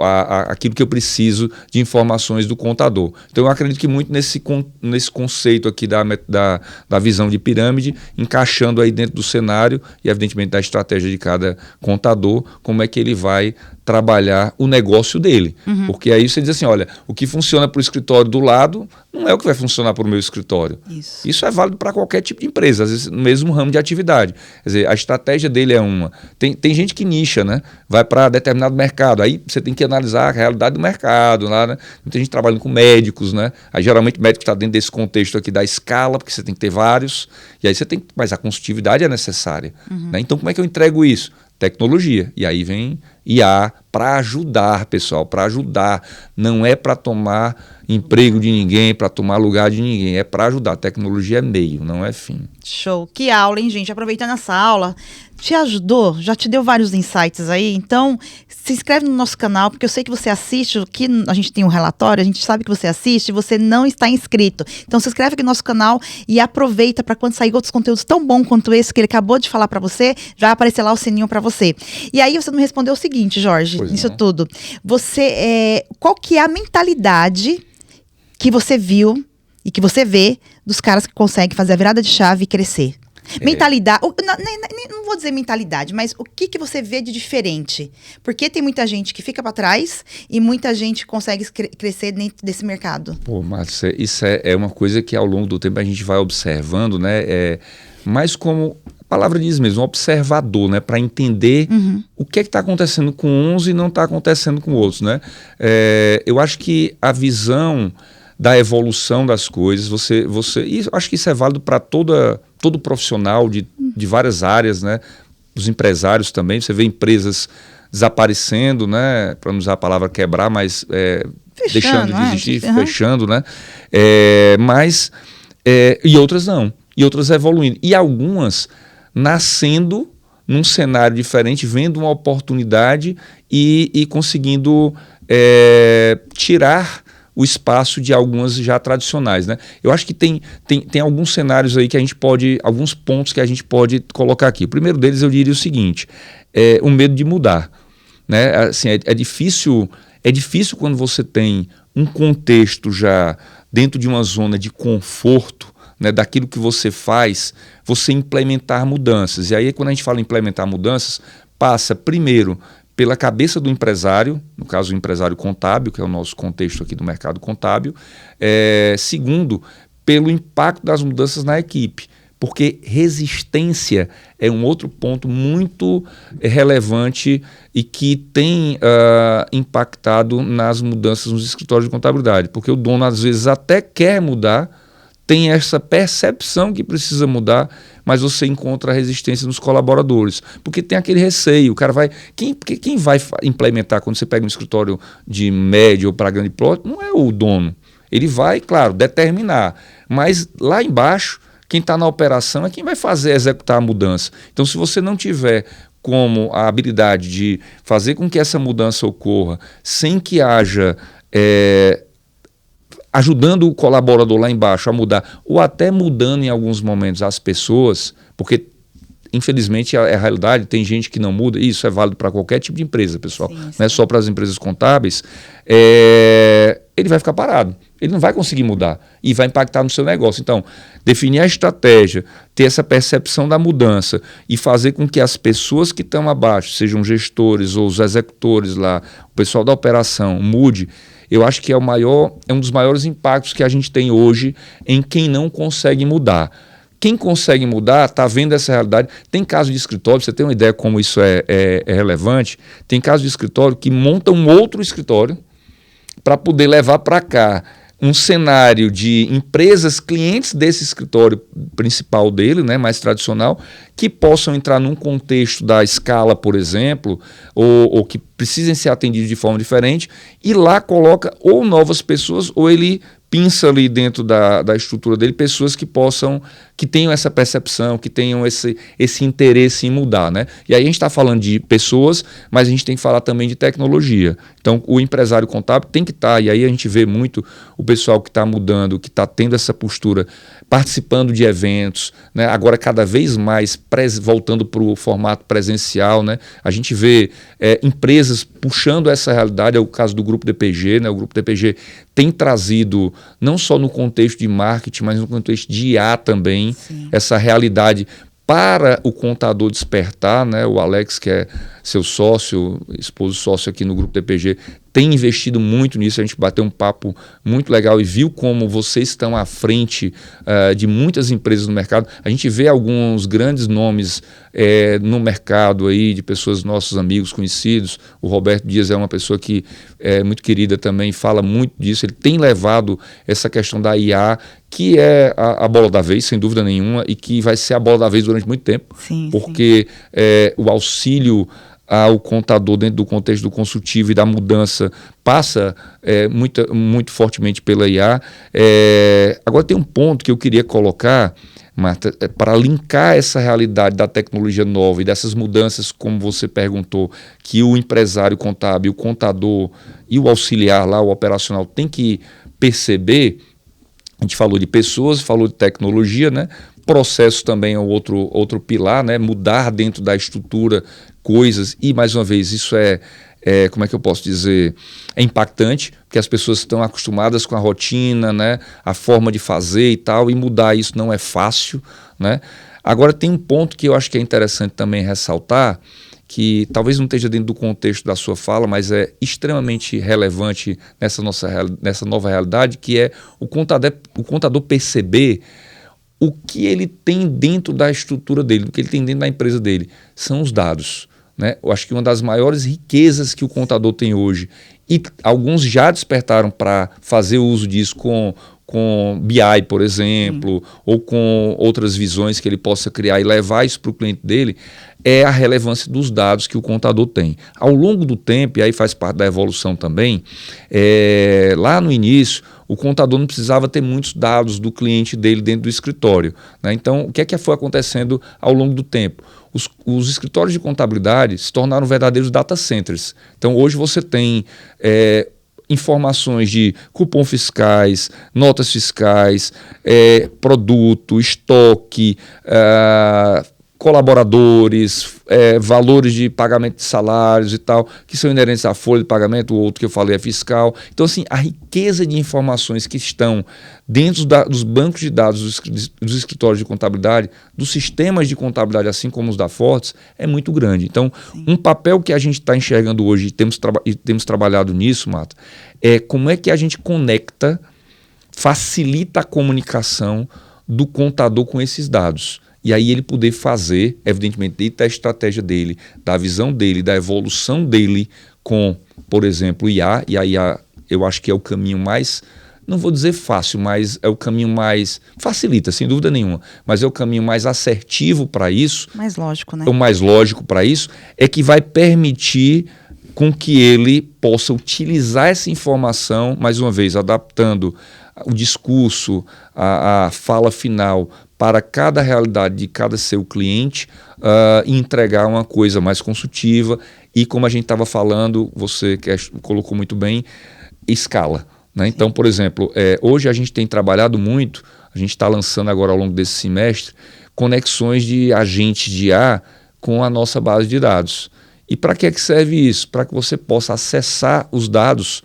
S1: aquilo que eu preciso de informações do contador. Então eu acredito que muito nesse conceito aqui da visão de pirâmide, encaixando aí dentro do cenário e evidentemente da estratégia de cada contador, como é que ele vai trabalhar o negócio dele. Porque aí você diz assim, olha, o que funciona para o escritório do lado não é o que vai funcionar para o meu escritório. Isso é válido para qualquer tipo de empresa, às vezes no mesmo ramo de atividade. Quer dizer, a estratégia dele é uma. Tem tem gente que nicha, né? Vai para determinado mercado. Aí você tem que analisar a realidade do mercado. Lá, né? Tem gente trabalhando com médicos, né? Aí geralmente o médico está dentro desse contexto aqui da escala, porque você tem que ter vários. E aí você tem. Mas a consultividade é necessária. Né? Então, como é que eu entrego isso? Tecnologia. E aí vem IA para ajudar, pessoal, para ajudar. Não é para tomar emprego de ninguém, para tomar lugar de ninguém. É para ajudar. Tecnologia é meio, não é fim.
S2: Show. Que aula, hein, gente? Aproveitando essa aula, te ajudou? Já te deu vários insights aí? Então, se inscreve no nosso canal, porque eu sei que você assiste, que a gente tem um relatório, a gente sabe que você assiste e você não está inscrito. Então, se inscreve aqui no nosso canal e aproveita para quando sair outros conteúdos tão bons quanto esse que ele acabou de falar para você, já vai aparecer lá o sininho para você. E aí, você não me respondeu o seguinte, Jorge, nisso tudo. Você, qual que é a mentalidade que você viu e que você vê dos caras que conseguem fazer a virada de chave e crescer? Mentalidade, não vou dizer mentalidade, mas o que você vê de diferente? Porque tem muita gente que fica para trás e muita gente consegue crescer dentro desse mercado.
S1: Pô, Márcia, isso é uma coisa que ao longo do tempo a gente vai observando, né? Mais como a palavra diz mesmo, um observador, né? Para entender o que está acontecendo com uns e não está acontecendo com outros, né? Eu acho que a visão da evolução das coisas, e eu acho que isso é válido para todo profissional de várias áreas, né? Os empresários também, você vê empresas desaparecendo, né? Para não usar a palavra quebrar, mas deixando de existir, fechando, né? E outras não, e outras evoluindo, e algumas nascendo num cenário diferente, vendo uma oportunidade e conseguindo tirar o espaço de algumas já tradicionais, né? Eu acho que tem alguns cenários aí que a gente pode, alguns pontos que a gente pode colocar aqui. O primeiro deles eu diria o seguinte, o medo de mudar, né? Assim, é difícil quando você tem um contexto já dentro de uma zona de conforto, né, daquilo que você faz, você implementar mudanças. E aí quando a gente fala em implementar mudanças, passa primeiro pela cabeça do empresário, no caso o empresário contábil, que é o nosso contexto aqui do mercado contábil. Segundo, pelo impacto das mudanças na equipe, porque resistência é um outro ponto muito relevante e que tem impactado nas mudanças nos escritórios de contabilidade, porque o dono às vezes até quer mudar, tem essa percepção que precisa mudar, mas você encontra a resistência nos colaboradores, porque tem aquele receio, o cara vai... Quem vai implementar quando você pega um escritório de médio ou para grande porte, não é o dono. Ele vai, claro, determinar, mas lá embaixo, quem está na operação é quem vai executar a mudança. Então, se você não tiver como a habilidade de fazer com que essa mudança ocorra sem que haja... ajudando o colaborador lá embaixo a mudar, ou até mudando em alguns momentos as pessoas, porque infelizmente é a realidade, tem gente que não muda, e isso é válido para qualquer tipo de empresa, pessoal, sim. Não é só para as empresas contábeis, ele vai ficar parado, ele não vai conseguir mudar e vai impactar no seu negócio. Então, definir a estratégia, ter essa percepção da mudança e fazer com que as pessoas que estão abaixo, sejam gestores ou os executores lá, o pessoal da operação, mude. Eu acho que é um dos maiores impactos que a gente tem hoje em quem não consegue mudar. Quem consegue mudar está vendo essa realidade. Tem caso de escritório, você tem uma ideia como isso é relevante, tem caso de escritório que monta um outro escritório para poder levar para cá um cenário de empresas clientes desse escritório principal dele, né, mais tradicional, que possam entrar num contexto da escala, por exemplo, ou que precisem ser atendidos de forma diferente, e lá coloca ou novas pessoas, ou ele pinça ali dentro da estrutura dele pessoas que tenham essa percepção, que tenham esse interesse em mudar, né? E aí a gente está falando de pessoas, mas a gente tem que falar também de tecnologia. Então o empresário contábil tem que estar, e aí a gente vê muito o pessoal que está mudando, que está tendo essa postura, participando de eventos, né? Agora cada vez mais voltando para o formato presencial, né? A gente vê empresas puxando essa realidade, é o caso do Grupo DPG, né? O Grupo DPG tem trazido, não só no contexto de marketing, mas no contexto de IA também, sim, essa realidade para o contador despertar, né? O Alex, que é seu sócio, esposo sócio aqui no Grupo DPG, tem investido muito nisso. A gente bateu um papo muito legal e viu como vocês estão à frente de muitas empresas no mercado. A gente vê alguns grandes nomes no mercado aí, de pessoas, nossos amigos, conhecidos. O Roberto Dias é uma pessoa que é muito querida também, fala muito disso. Ele tem levado essa questão da IA, que é a bola da vez, sem dúvida nenhuma, e que vai ser a bola da vez durante muito tempo,
S2: sim,
S1: porque o auxílio ao contador dentro do contexto do consultivo e da mudança passa muito fortemente pela IA. Agora tem um ponto que eu queria colocar, Marta, para linkar essa realidade da tecnologia nova e dessas mudanças, como você perguntou, que o empresário contábil, o contador e o auxiliar lá, o operacional, tem que perceber. A gente falou de pessoas, falou de tecnologia, né? Processo também é outro pilar, né? Mudar dentro da estrutura coisas, e mais uma vez, isso como é que eu posso dizer, é impactante, porque as pessoas estão acostumadas com a rotina, né? A forma de fazer e tal, e mudar isso não é fácil, né? Agora tem um ponto que eu acho que é interessante também ressaltar, que talvez não esteja dentro do contexto da sua fala, mas é extremamente relevante nessa nova realidade, que é o contador perceber o que ele tem dentro da estrutura dele, o que ele tem dentro da empresa dele, são os dados, né? Eu acho que uma das maiores riquezas que o contador tem hoje, e alguns já despertaram para fazer uso disso com BI, por exemplo, ou com outras visões que ele possa criar e levar isso para o cliente dele, é a relevância dos dados que o contador tem. Ao longo do tempo, e aí faz parte da evolução também, lá no início, o contador não precisava ter muitos dados do cliente dele dentro do escritório, né? Então, o que é que foi acontecendo ao longo do tempo? Os escritórios de contabilidade se tornaram verdadeiros data centers. Então, hoje você tem informações de cupom fiscais, notas fiscais, produto, estoque, colaboradores, valores de pagamento de salários e tal, que são inerentes à folha de pagamento, o outro que eu falei é fiscal. Então, assim, a riqueza de informações que estão dentro dos bancos de dados dos escritórios de contabilidade, dos sistemas de contabilidade, assim como os da Fortes, é muito grande. Então, um papel que a gente está enxergando hoje e temos trabalhado nisso, Marta, é como é que a gente conecta, facilita a comunicação do contador com esses dados. E aí ele poder fazer, evidentemente, dentro da estratégia dele, da visão dele, da evolução dele com, por exemplo, IA. E a IA eu acho que é o caminho mais, não vou dizer fácil, mas é o caminho mais, facilita, sem dúvida nenhuma, mas é o caminho mais assertivo para isso.
S2: Mais lógico, né?
S1: O mais lógico para isso é que vai permitir com que ele possa utilizar essa informação, mais uma vez, adaptando o discurso, a fala final para cada realidade de cada seu cliente, e entregar uma coisa mais consultiva e, como a gente estava falando, você colocou muito bem, escala, né? Então, por exemplo, hoje a gente tem trabalhado muito, a gente está lançando agora ao longo desse semestre, conexões de agentes de IA com a nossa base de dados. E para que serve isso? Para que você possa acessar os dados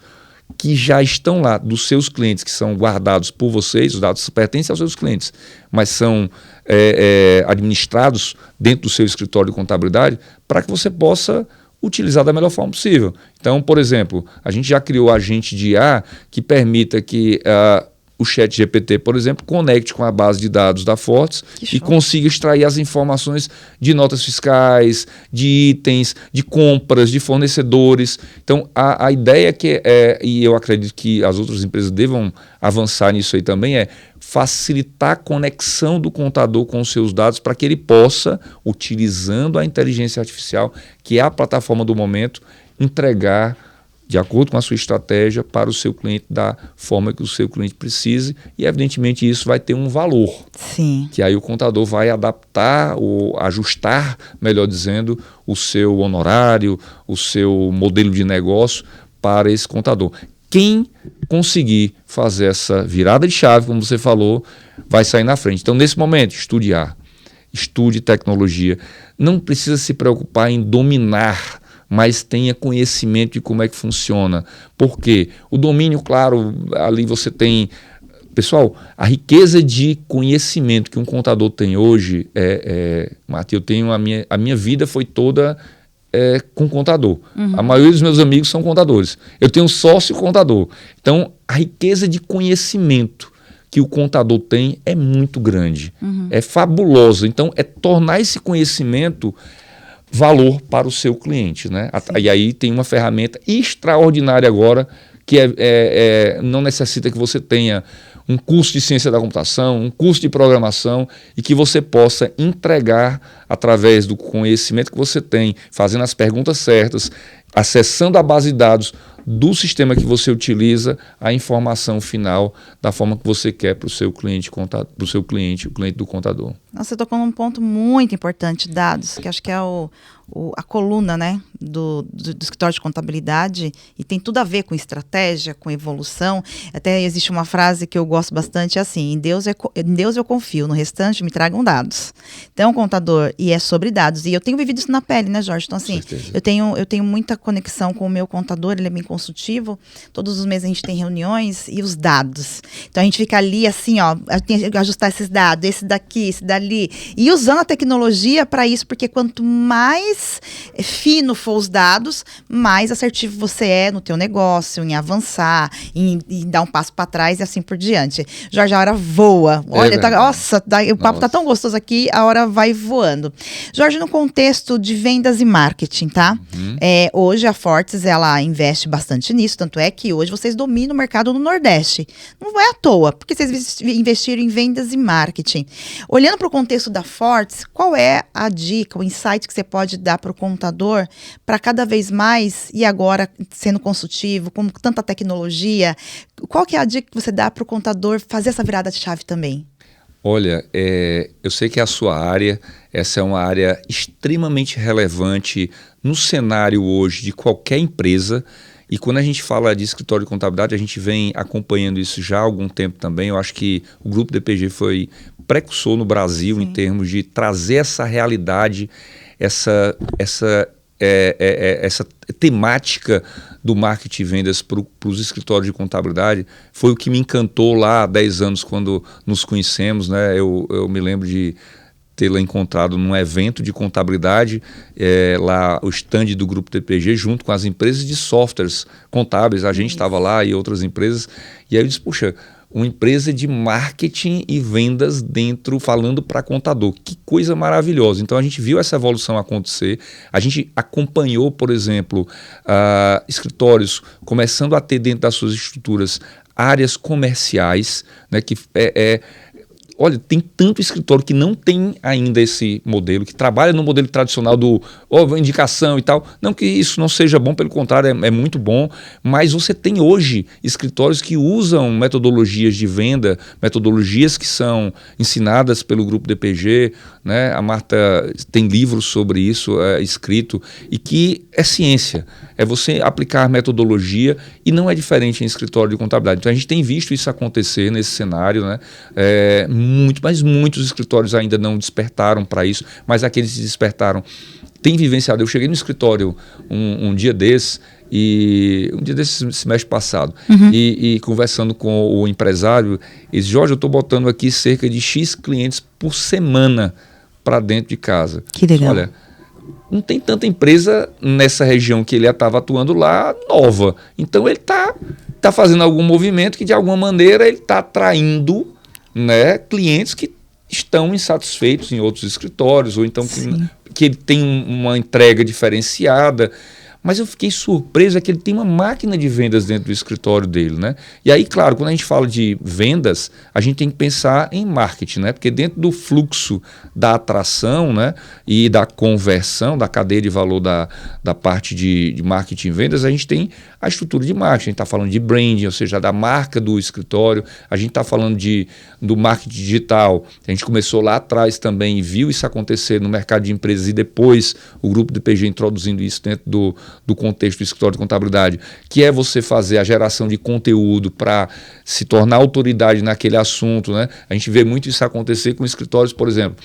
S1: que já estão lá dos seus clientes, que são guardados por vocês, os dados pertencem aos seus clientes, mas são administrados dentro do seu escritório de contabilidade, para que você possa utilizar da melhor forma possível. Então, por exemplo, a gente já criou agente de IA que permita que o ChatGPT, por exemplo, conecte com a base de dados da Fortes e consiga extrair as informações de notas fiscais, de itens, de compras, de fornecedores. Então, a ideia que e eu acredito que as outras empresas devam avançar nisso aí também, é facilitar a conexão do contador com os seus dados para que ele possa, utilizando a inteligência artificial, que é a plataforma do momento, entregar de acordo com a sua estratégia para o seu cliente da forma que o seu cliente precise, e evidentemente isso vai ter um valor.
S2: Sim.
S1: Que aí o contador vai adaptar ou ajustar, melhor dizendo, o seu honorário, o seu modelo de negócio para esse contador. Quem conseguir fazer essa virada de chave, como você falou, vai sair na frente. Então, nesse momento, estude tecnologia. Não precisa se preocupar em dominar, mas tenha conhecimento de como é que funciona. Por quê? O domínio, claro, ali você tem... Pessoal, a riqueza de conhecimento que um contador tem hoje, Marta, eu tenho a minha vida foi toda com contador. A maioria dos meus amigos são contadores. Eu tenho um sócio contador. Então, a riqueza de conhecimento que o contador tem é muito grande. É fabulosa. Então, é tornar esse conhecimento valor para o seu cliente, né? E aí tem uma ferramenta extraordinária agora que não necessita que você tenha um curso de ciência da computação, um curso de programação e que você possa entregar através do conhecimento que você tem, fazendo as perguntas certas, acessando a base de dados do sistema que você utiliza, a informação final da forma que você quer para o seu cliente, o cliente do contador.
S2: Nossa, você tocou num ponto muito importante, dados, que acho que é a coluna, né, do escritório de contabilidade, e tem tudo a ver com estratégia, com evolução. Até existe uma frase que eu gosto bastante, assim: em Deus eu confio, no restante me tragam dados. Então, contador, e é sobre dados. E eu tenho vivido isso na pele, né, Jorge? Então, assim, eu tenho muita conexão com o meu contador, ele é bem consultivo, todos os meses a gente tem reuniões e os dados. Então, a gente fica ali, assim, ó, tem que ajustar esses dados, esse daqui, esse dali, e usando a tecnologia para isso, porque quanto mais fino for os dados, mais assertivo você é no teu negócio, em avançar, em dar um passo para trás e assim por diante. Jorge, a hora voa. Olha, o papo tá tão gostoso aqui, a hora vai voando. Jorge, no contexto de vendas e marketing, tá? Hoje a Fortes, ela investe bastante nisso, tanto é que hoje vocês dominam o mercado no Nordeste. Não é à toa, porque vocês investiram em vendas e marketing. Olhando para o contexto da Fortes, qual é a dica, o insight que você pode dar para o contador para cada vez mais, e agora sendo consultivo, com tanta tecnologia, qual que é a dica que você dá para o contador fazer essa virada de chave também?
S1: Olha, eu sei que a sua área, essa é uma área extremamente relevante no cenário hoje de qualquer empresa, e quando a gente fala de escritório de contabilidade, a gente vem acompanhando isso já há algum tempo também. Eu acho que o Grupo DPG foi precursor no Brasil em termos de trazer essa realidade, essa temática do marketing e vendas para os escritórios de contabilidade. Foi o que me encantou lá há 10 anos quando nos conhecemos, né? Eu me lembro de tê-la encontrado num evento de contabilidade, lá o stand do Grupo DPG, junto com as empresas de softwares contábeis. A gente estava lá e outras empresas, e aí eu disse, puxa, uma empresa de marketing e vendas dentro, falando para contador. Que coisa maravilhosa. Então, a gente viu essa evolução acontecer. A gente acompanhou, por exemplo, escritórios começando a ter dentro das suas estruturas áreas comerciais, né, que olha, tem tanto escritório que não tem ainda esse modelo, que trabalha no modelo tradicional do indicação e tal. Não que isso não seja bom, pelo contrário, é muito bom, mas você tem hoje escritórios que usam metodologias de venda, metodologias que são ensinadas pelo Grupo DPG, né? A Marta tem livros sobre isso escrito, e que é ciência, é você aplicar metodologia, e não é diferente em escritório de contabilidade. Então a gente tem visto isso acontecer nesse cenário, né? Mas muitos escritórios ainda não despertaram para isso, mas aqueles que despertaram têm vivenciado. Eu cheguei no escritório um dia desse semestre passado, e conversando com o empresário, ele disse, Jorge, eu estou botando aqui cerca de X clientes por semana para dentro de casa.
S2: Que legal.
S1: Olha, não tem tanta empresa nessa região que ele estava atuando lá nova. Então ele está fazendo algum movimento que de alguma maneira ele está atraindo, né, clientes que estão insatisfeitos em outros escritórios, ou então que ele tem uma entrega diferenciada. Mas eu fiquei surpreso que ele tem uma máquina de vendas dentro do escritório dele, né? E aí, claro, quando a gente fala de vendas, a gente tem que pensar em marketing, né? Porque dentro do fluxo da atração, né, e da conversão, da cadeia de valor da parte de marketing e vendas, a gente tem a estrutura de marketing. A gente está falando de branding, ou seja, da marca do escritório. A gente está falando do marketing digital. A gente começou lá atrás também e viu isso acontecer no mercado de empresas, e depois o Grupo DPG introduzindo isso dentro do contexto do escritório de contabilidade, que é você fazer a geração de conteúdo para se tornar autoridade naquele assunto, né? A gente vê muito isso acontecer com escritórios, por exemplo.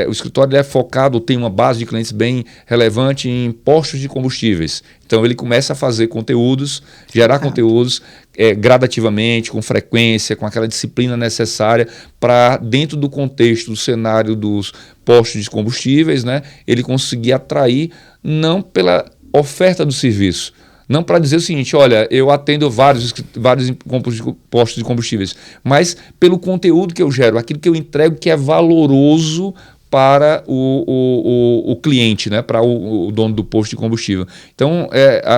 S1: O escritório é focado, tem uma base de clientes bem relevante em postos de combustíveis. Então ele começa a fazer conteúdos, gerar conteúdos, gradativamente, com frequência, com aquela disciplina necessária para, dentro do contexto do cenário dos postos de combustíveis, né, ele conseguir atrair não pela oferta do serviço, não para dizer o seguinte, olha, eu atendo vários postos de combustíveis, mas pelo conteúdo que eu gero, aquilo que eu entrego que é valoroso para o cliente, né, para o dono do posto de combustível. Então,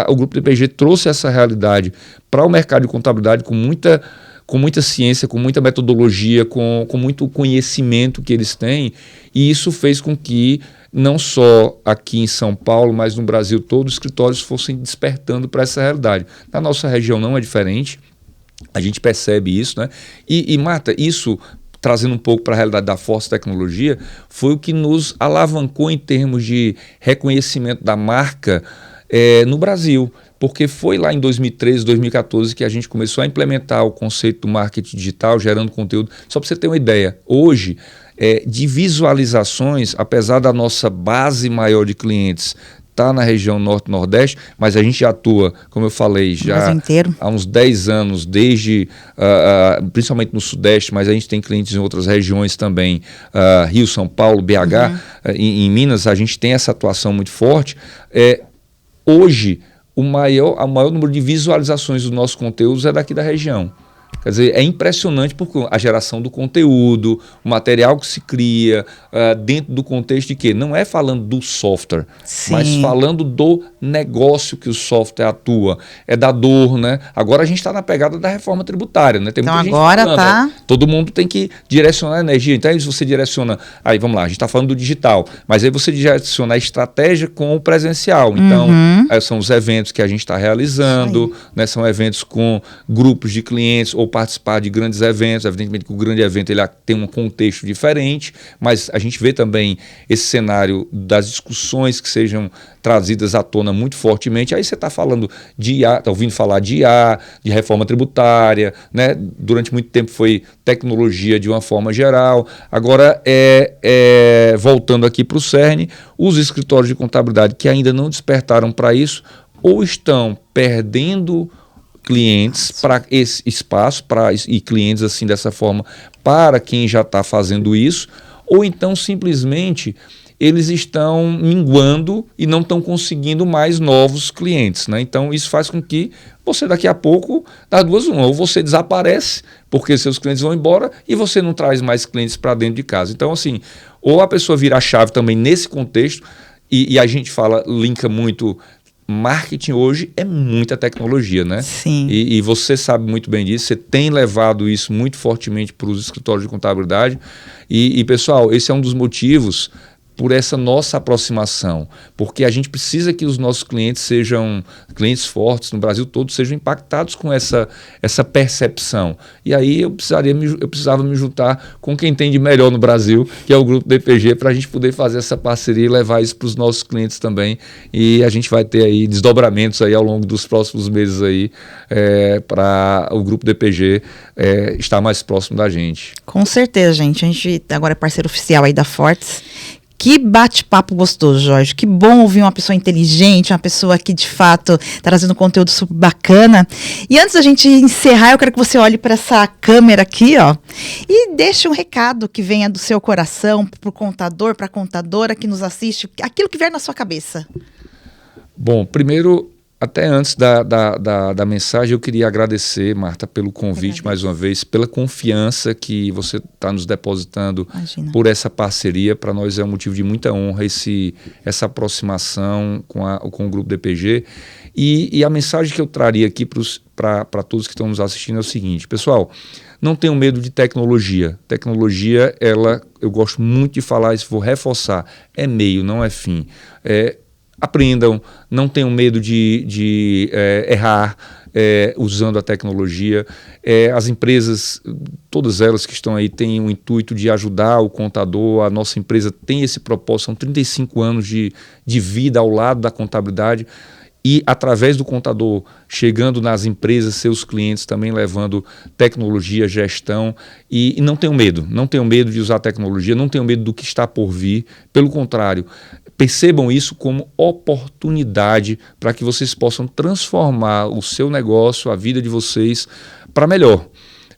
S1: o Grupo DPG trouxe essa realidade para o mercado de contabilidade com muita ciência, com muita metodologia, com muito conhecimento que eles têm, e isso fez com que não só aqui em São Paulo, mas no Brasil todo, os escritórios fossem despertando para essa realidade. Na nossa região não é diferente, a gente percebe isso, né? E Marta, isso, trazendo um pouco para a realidade da Force Tecnologia, foi o que nos alavancou em termos de reconhecimento da marca no Brasil, porque foi lá em 2013, 2014 que a gente começou a implementar o conceito do marketing digital, gerando conteúdo. Só para você ter uma ideia, hoje, de visualizações, apesar da nossa base maior de clientes estar na região Norte-Nordeste, mas a gente já atua, como eu falei, já há uns 10 anos, desde principalmente no Sudeste, mas a gente tem clientes em outras regiões também, Rio, São Paulo, BH, em Minas, a gente tem essa atuação muito forte. Hoje, o maior número de visualizações dos nossos conteúdos é daqui da região. Quer dizer, é impressionante porque a geração do conteúdo, o material que se cria, dentro do contexto de quê? Não é falando do software, sim, mas falando do negócio que o software atua. É da dor, né? Agora a gente está na pegada da reforma tributária, né? Tem
S2: então
S1: muita
S2: agora
S1: gente falando,
S2: tá...
S1: Todo mundo tem que direcionar a energia. Então aí você direciona... Aí vamos lá, a gente está falando do digital, mas aí você direciona a estratégia com o presencial. Então, são os eventos que a gente está realizando, né? São eventos com grupos de clientes ou participar de grandes eventos. Evidentemente que o grande evento ele tem um contexto diferente, mas a gente vê também esse cenário das discussões que sejam trazidas à tona muito fortemente. Aí você está falando de IA, está ouvindo falar de IA, de reforma tributária, né? Durante muito tempo foi tecnologia de uma forma geral. Agora, voltando aqui para o Cerne, os escritórios de contabilidade que ainda não despertaram para isso, ou estão perdendo clientes para esse espaço, e clientes assim dessa forma, para quem já está fazendo isso, ou então simplesmente eles estão minguando e não estão conseguindo mais novos clientes, né? Então isso faz com que você daqui a pouco, das duas uma, ou você desaparece porque seus clientes vão embora e você não traz mais clientes para dentro de casa. Então assim, ou a pessoa vira a chave também nesse contexto, e a gente linka muito. Marketing hoje é muita tecnologia, né?
S2: Sim.
S1: E você sabe muito bem disso, você tem levado isso muito fortemente para os escritórios de contabilidade. E, pessoal, esse é um dos motivos por essa nossa aproximação, porque a gente precisa que os nossos clientes sejam clientes fortes no Brasil todo, sejam impactados com essa percepção. E aí eu precisava me juntar com quem tem de melhor no Brasil, que é o Grupo DPG, para a gente poder fazer essa parceria e levar isso para os nossos clientes também. E a gente vai ter aí desdobramentos aí ao longo dos próximos meses aí, para o Grupo DPG estar mais próximo da gente.
S2: Com certeza, gente. A gente agora é parceiro oficial aí da Fortes. Que bate-papo gostoso, Jorge. Que bom ouvir uma pessoa inteligente, uma pessoa que, de fato, está trazendo conteúdo super bacana. E antes da gente encerrar, eu quero que você olhe para essa câmera aqui, ó, e deixe um recado que venha do seu coração, para o contador, para a contadora que nos assiste, aquilo que vier na sua cabeça.
S1: Bom, primeiro, até antes da mensagem, eu queria agradecer, Marta, pelo convite mais uma vez, pela confiança que você está nos depositando. Imagina. Por essa parceria. Para nós é um motivo de muita honra essa aproximação com o Grupo DPG. E a mensagem que eu traria aqui para todos que estão nos assistindo é o seguinte, pessoal, não tenham medo de tecnologia. Tecnologia, eu gosto muito de falar isso, vou reforçar, é meio, não é fim. Aprendam, não tenham medo de errar usando a tecnologia. As empresas, todas elas que estão aí, têm o intuito de ajudar o contador. A nossa empresa tem esse propósito, são 35 anos de vida ao lado da contabilidade. E através do contador, chegando nas empresas, seus clientes também levando tecnologia, gestão. E não tenham medo de usar tecnologia, não tenham medo do que está por vir. Pelo contrário, percebam isso como oportunidade para que vocês possam transformar o seu negócio, a vida de vocês, para melhor,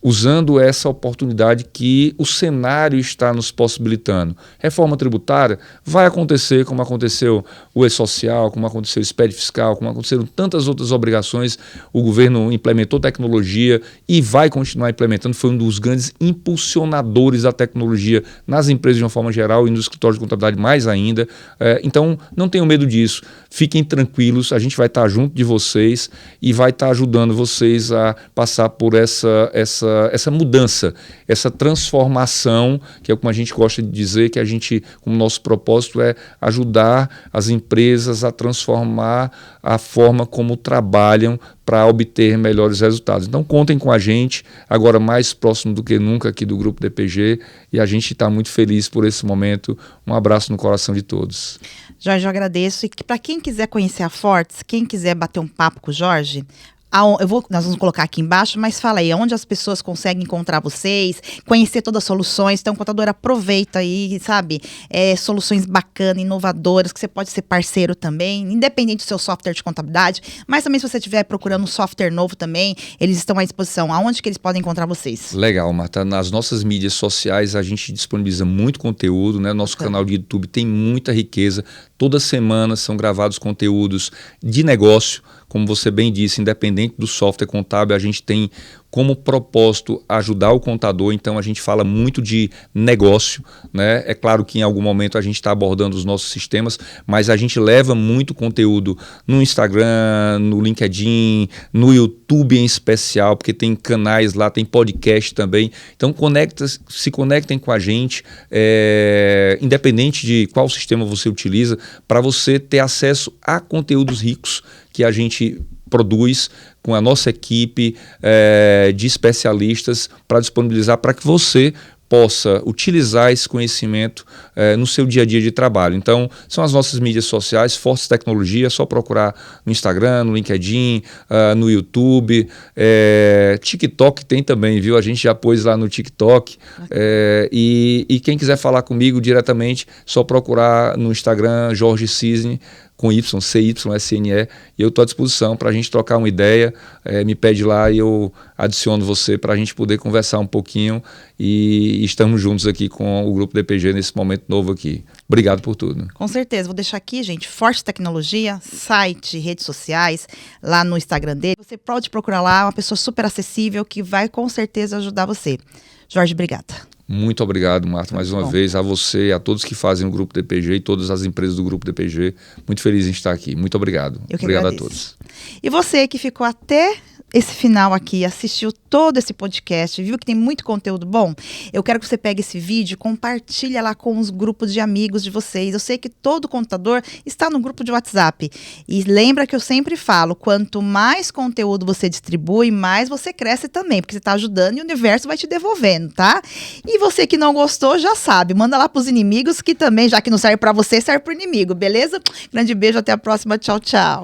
S1: usando essa oportunidade que o cenário está nos possibilitando. Reforma tributária vai acontecer, como aconteceu o E-Social, como aconteceu o SPED fiscal, como aconteceram tantas outras obrigações. O governo implementou tecnologia e vai continuar implementando. Foi um dos grandes impulsionadores da tecnologia nas empresas de uma forma geral e nos escritórios de contabilidade mais ainda. Então, não tenham medo disso. Fiquem tranquilos, a gente vai estar junto de vocês e vai estar ajudando vocês a passar por essa mudança, essa transformação, que é como a gente gosta de dizer, que a gente, como nosso propósito é ajudar as empresas a transformar a forma como trabalham para obter melhores resultados. Então contem com a gente, agora mais próximo do que nunca aqui do Grupo DPG, e a gente está muito feliz por esse momento. Um abraço no coração de todos.
S2: Jorge, eu agradeço. E para quem quiser conhecer a Fortes, quem quiser bater um papo com o Jorge, nós vamos colocar aqui embaixo, mas fala aí, onde as pessoas conseguem encontrar vocês, conhecer todas as soluções. Então, o contador aproveita aí, sabe, soluções bacanas, inovadoras, que você pode ser parceiro também, independente do seu software de contabilidade, mas também se você estiver procurando um software novo também, eles estão à disposição. Aonde que eles podem encontrar vocês?
S1: Legal, Marta. Nas nossas mídias sociais, a gente disponibiliza muito conteúdo, né? Nosso canal de YouTube tem muita riqueza. Toda semana são gravados conteúdos de negócio. Como você bem disse, independente do software contábil, a gente tem como propósito ajudar o contador, então a gente fala muito de negócio, né? É claro que em algum momento a gente está abordando os nossos sistemas, mas a gente leva muito conteúdo no Instagram, no LinkedIn, no YouTube em especial, porque tem canais lá, tem podcast também. Então se conectem com a gente, independente de qual sistema você utiliza, para você ter acesso a conteúdos ricos que a gente produz com a nossa equipe de especialistas para disponibilizar para que você possa utilizar esse conhecimento no seu dia a dia de trabalho. Então, são as nossas mídias sociais, Fortes Tecnologia, é só procurar no Instagram, no LinkedIn, no YouTube, TikTok tem também, viu? A gente já pôs lá no TikTok, e quem quiser falar comigo diretamente, só procurar no Instagram, Jorge Cisne, com Y, CYSNE, e eu estou à disposição para a gente trocar uma ideia, me pede lá e eu adiciono você para a gente poder conversar um pouquinho, e estamos juntos aqui com o Grupo DPG nesse momento novo aqui. Obrigado por tudo. Com
S2: certeza, vou deixar aqui, gente, Fortes Tecnologia, site, redes sociais, lá no Instagram dele. Você pode procurar lá, uma pessoa super acessível que vai com certeza ajudar você. Jorge, obrigada.
S1: Muito obrigado, Marta, mais uma vez, a você, a todos que fazem o Grupo DPG e todas as empresas do Grupo DPG. Muito feliz em estar aqui. Muito obrigado. Obrigado a todos.
S2: E você que ficou até esse final aqui, assistiu todo esse podcast, viu que tem muito conteúdo bom? Eu quero que você pegue esse vídeo, compartilha lá com os grupos de amigos de vocês. Eu sei que todo contador está no grupo de WhatsApp. E lembra que eu sempre falo, quanto mais conteúdo você distribui, mais você cresce também, porque você está ajudando e o universo vai te devolvendo, tá? E você que não gostou, já sabe, manda lá para os inimigos, que também, já que não serve para você, serve para o inimigo, beleza? Grande beijo, até a próxima, tchau, tchau.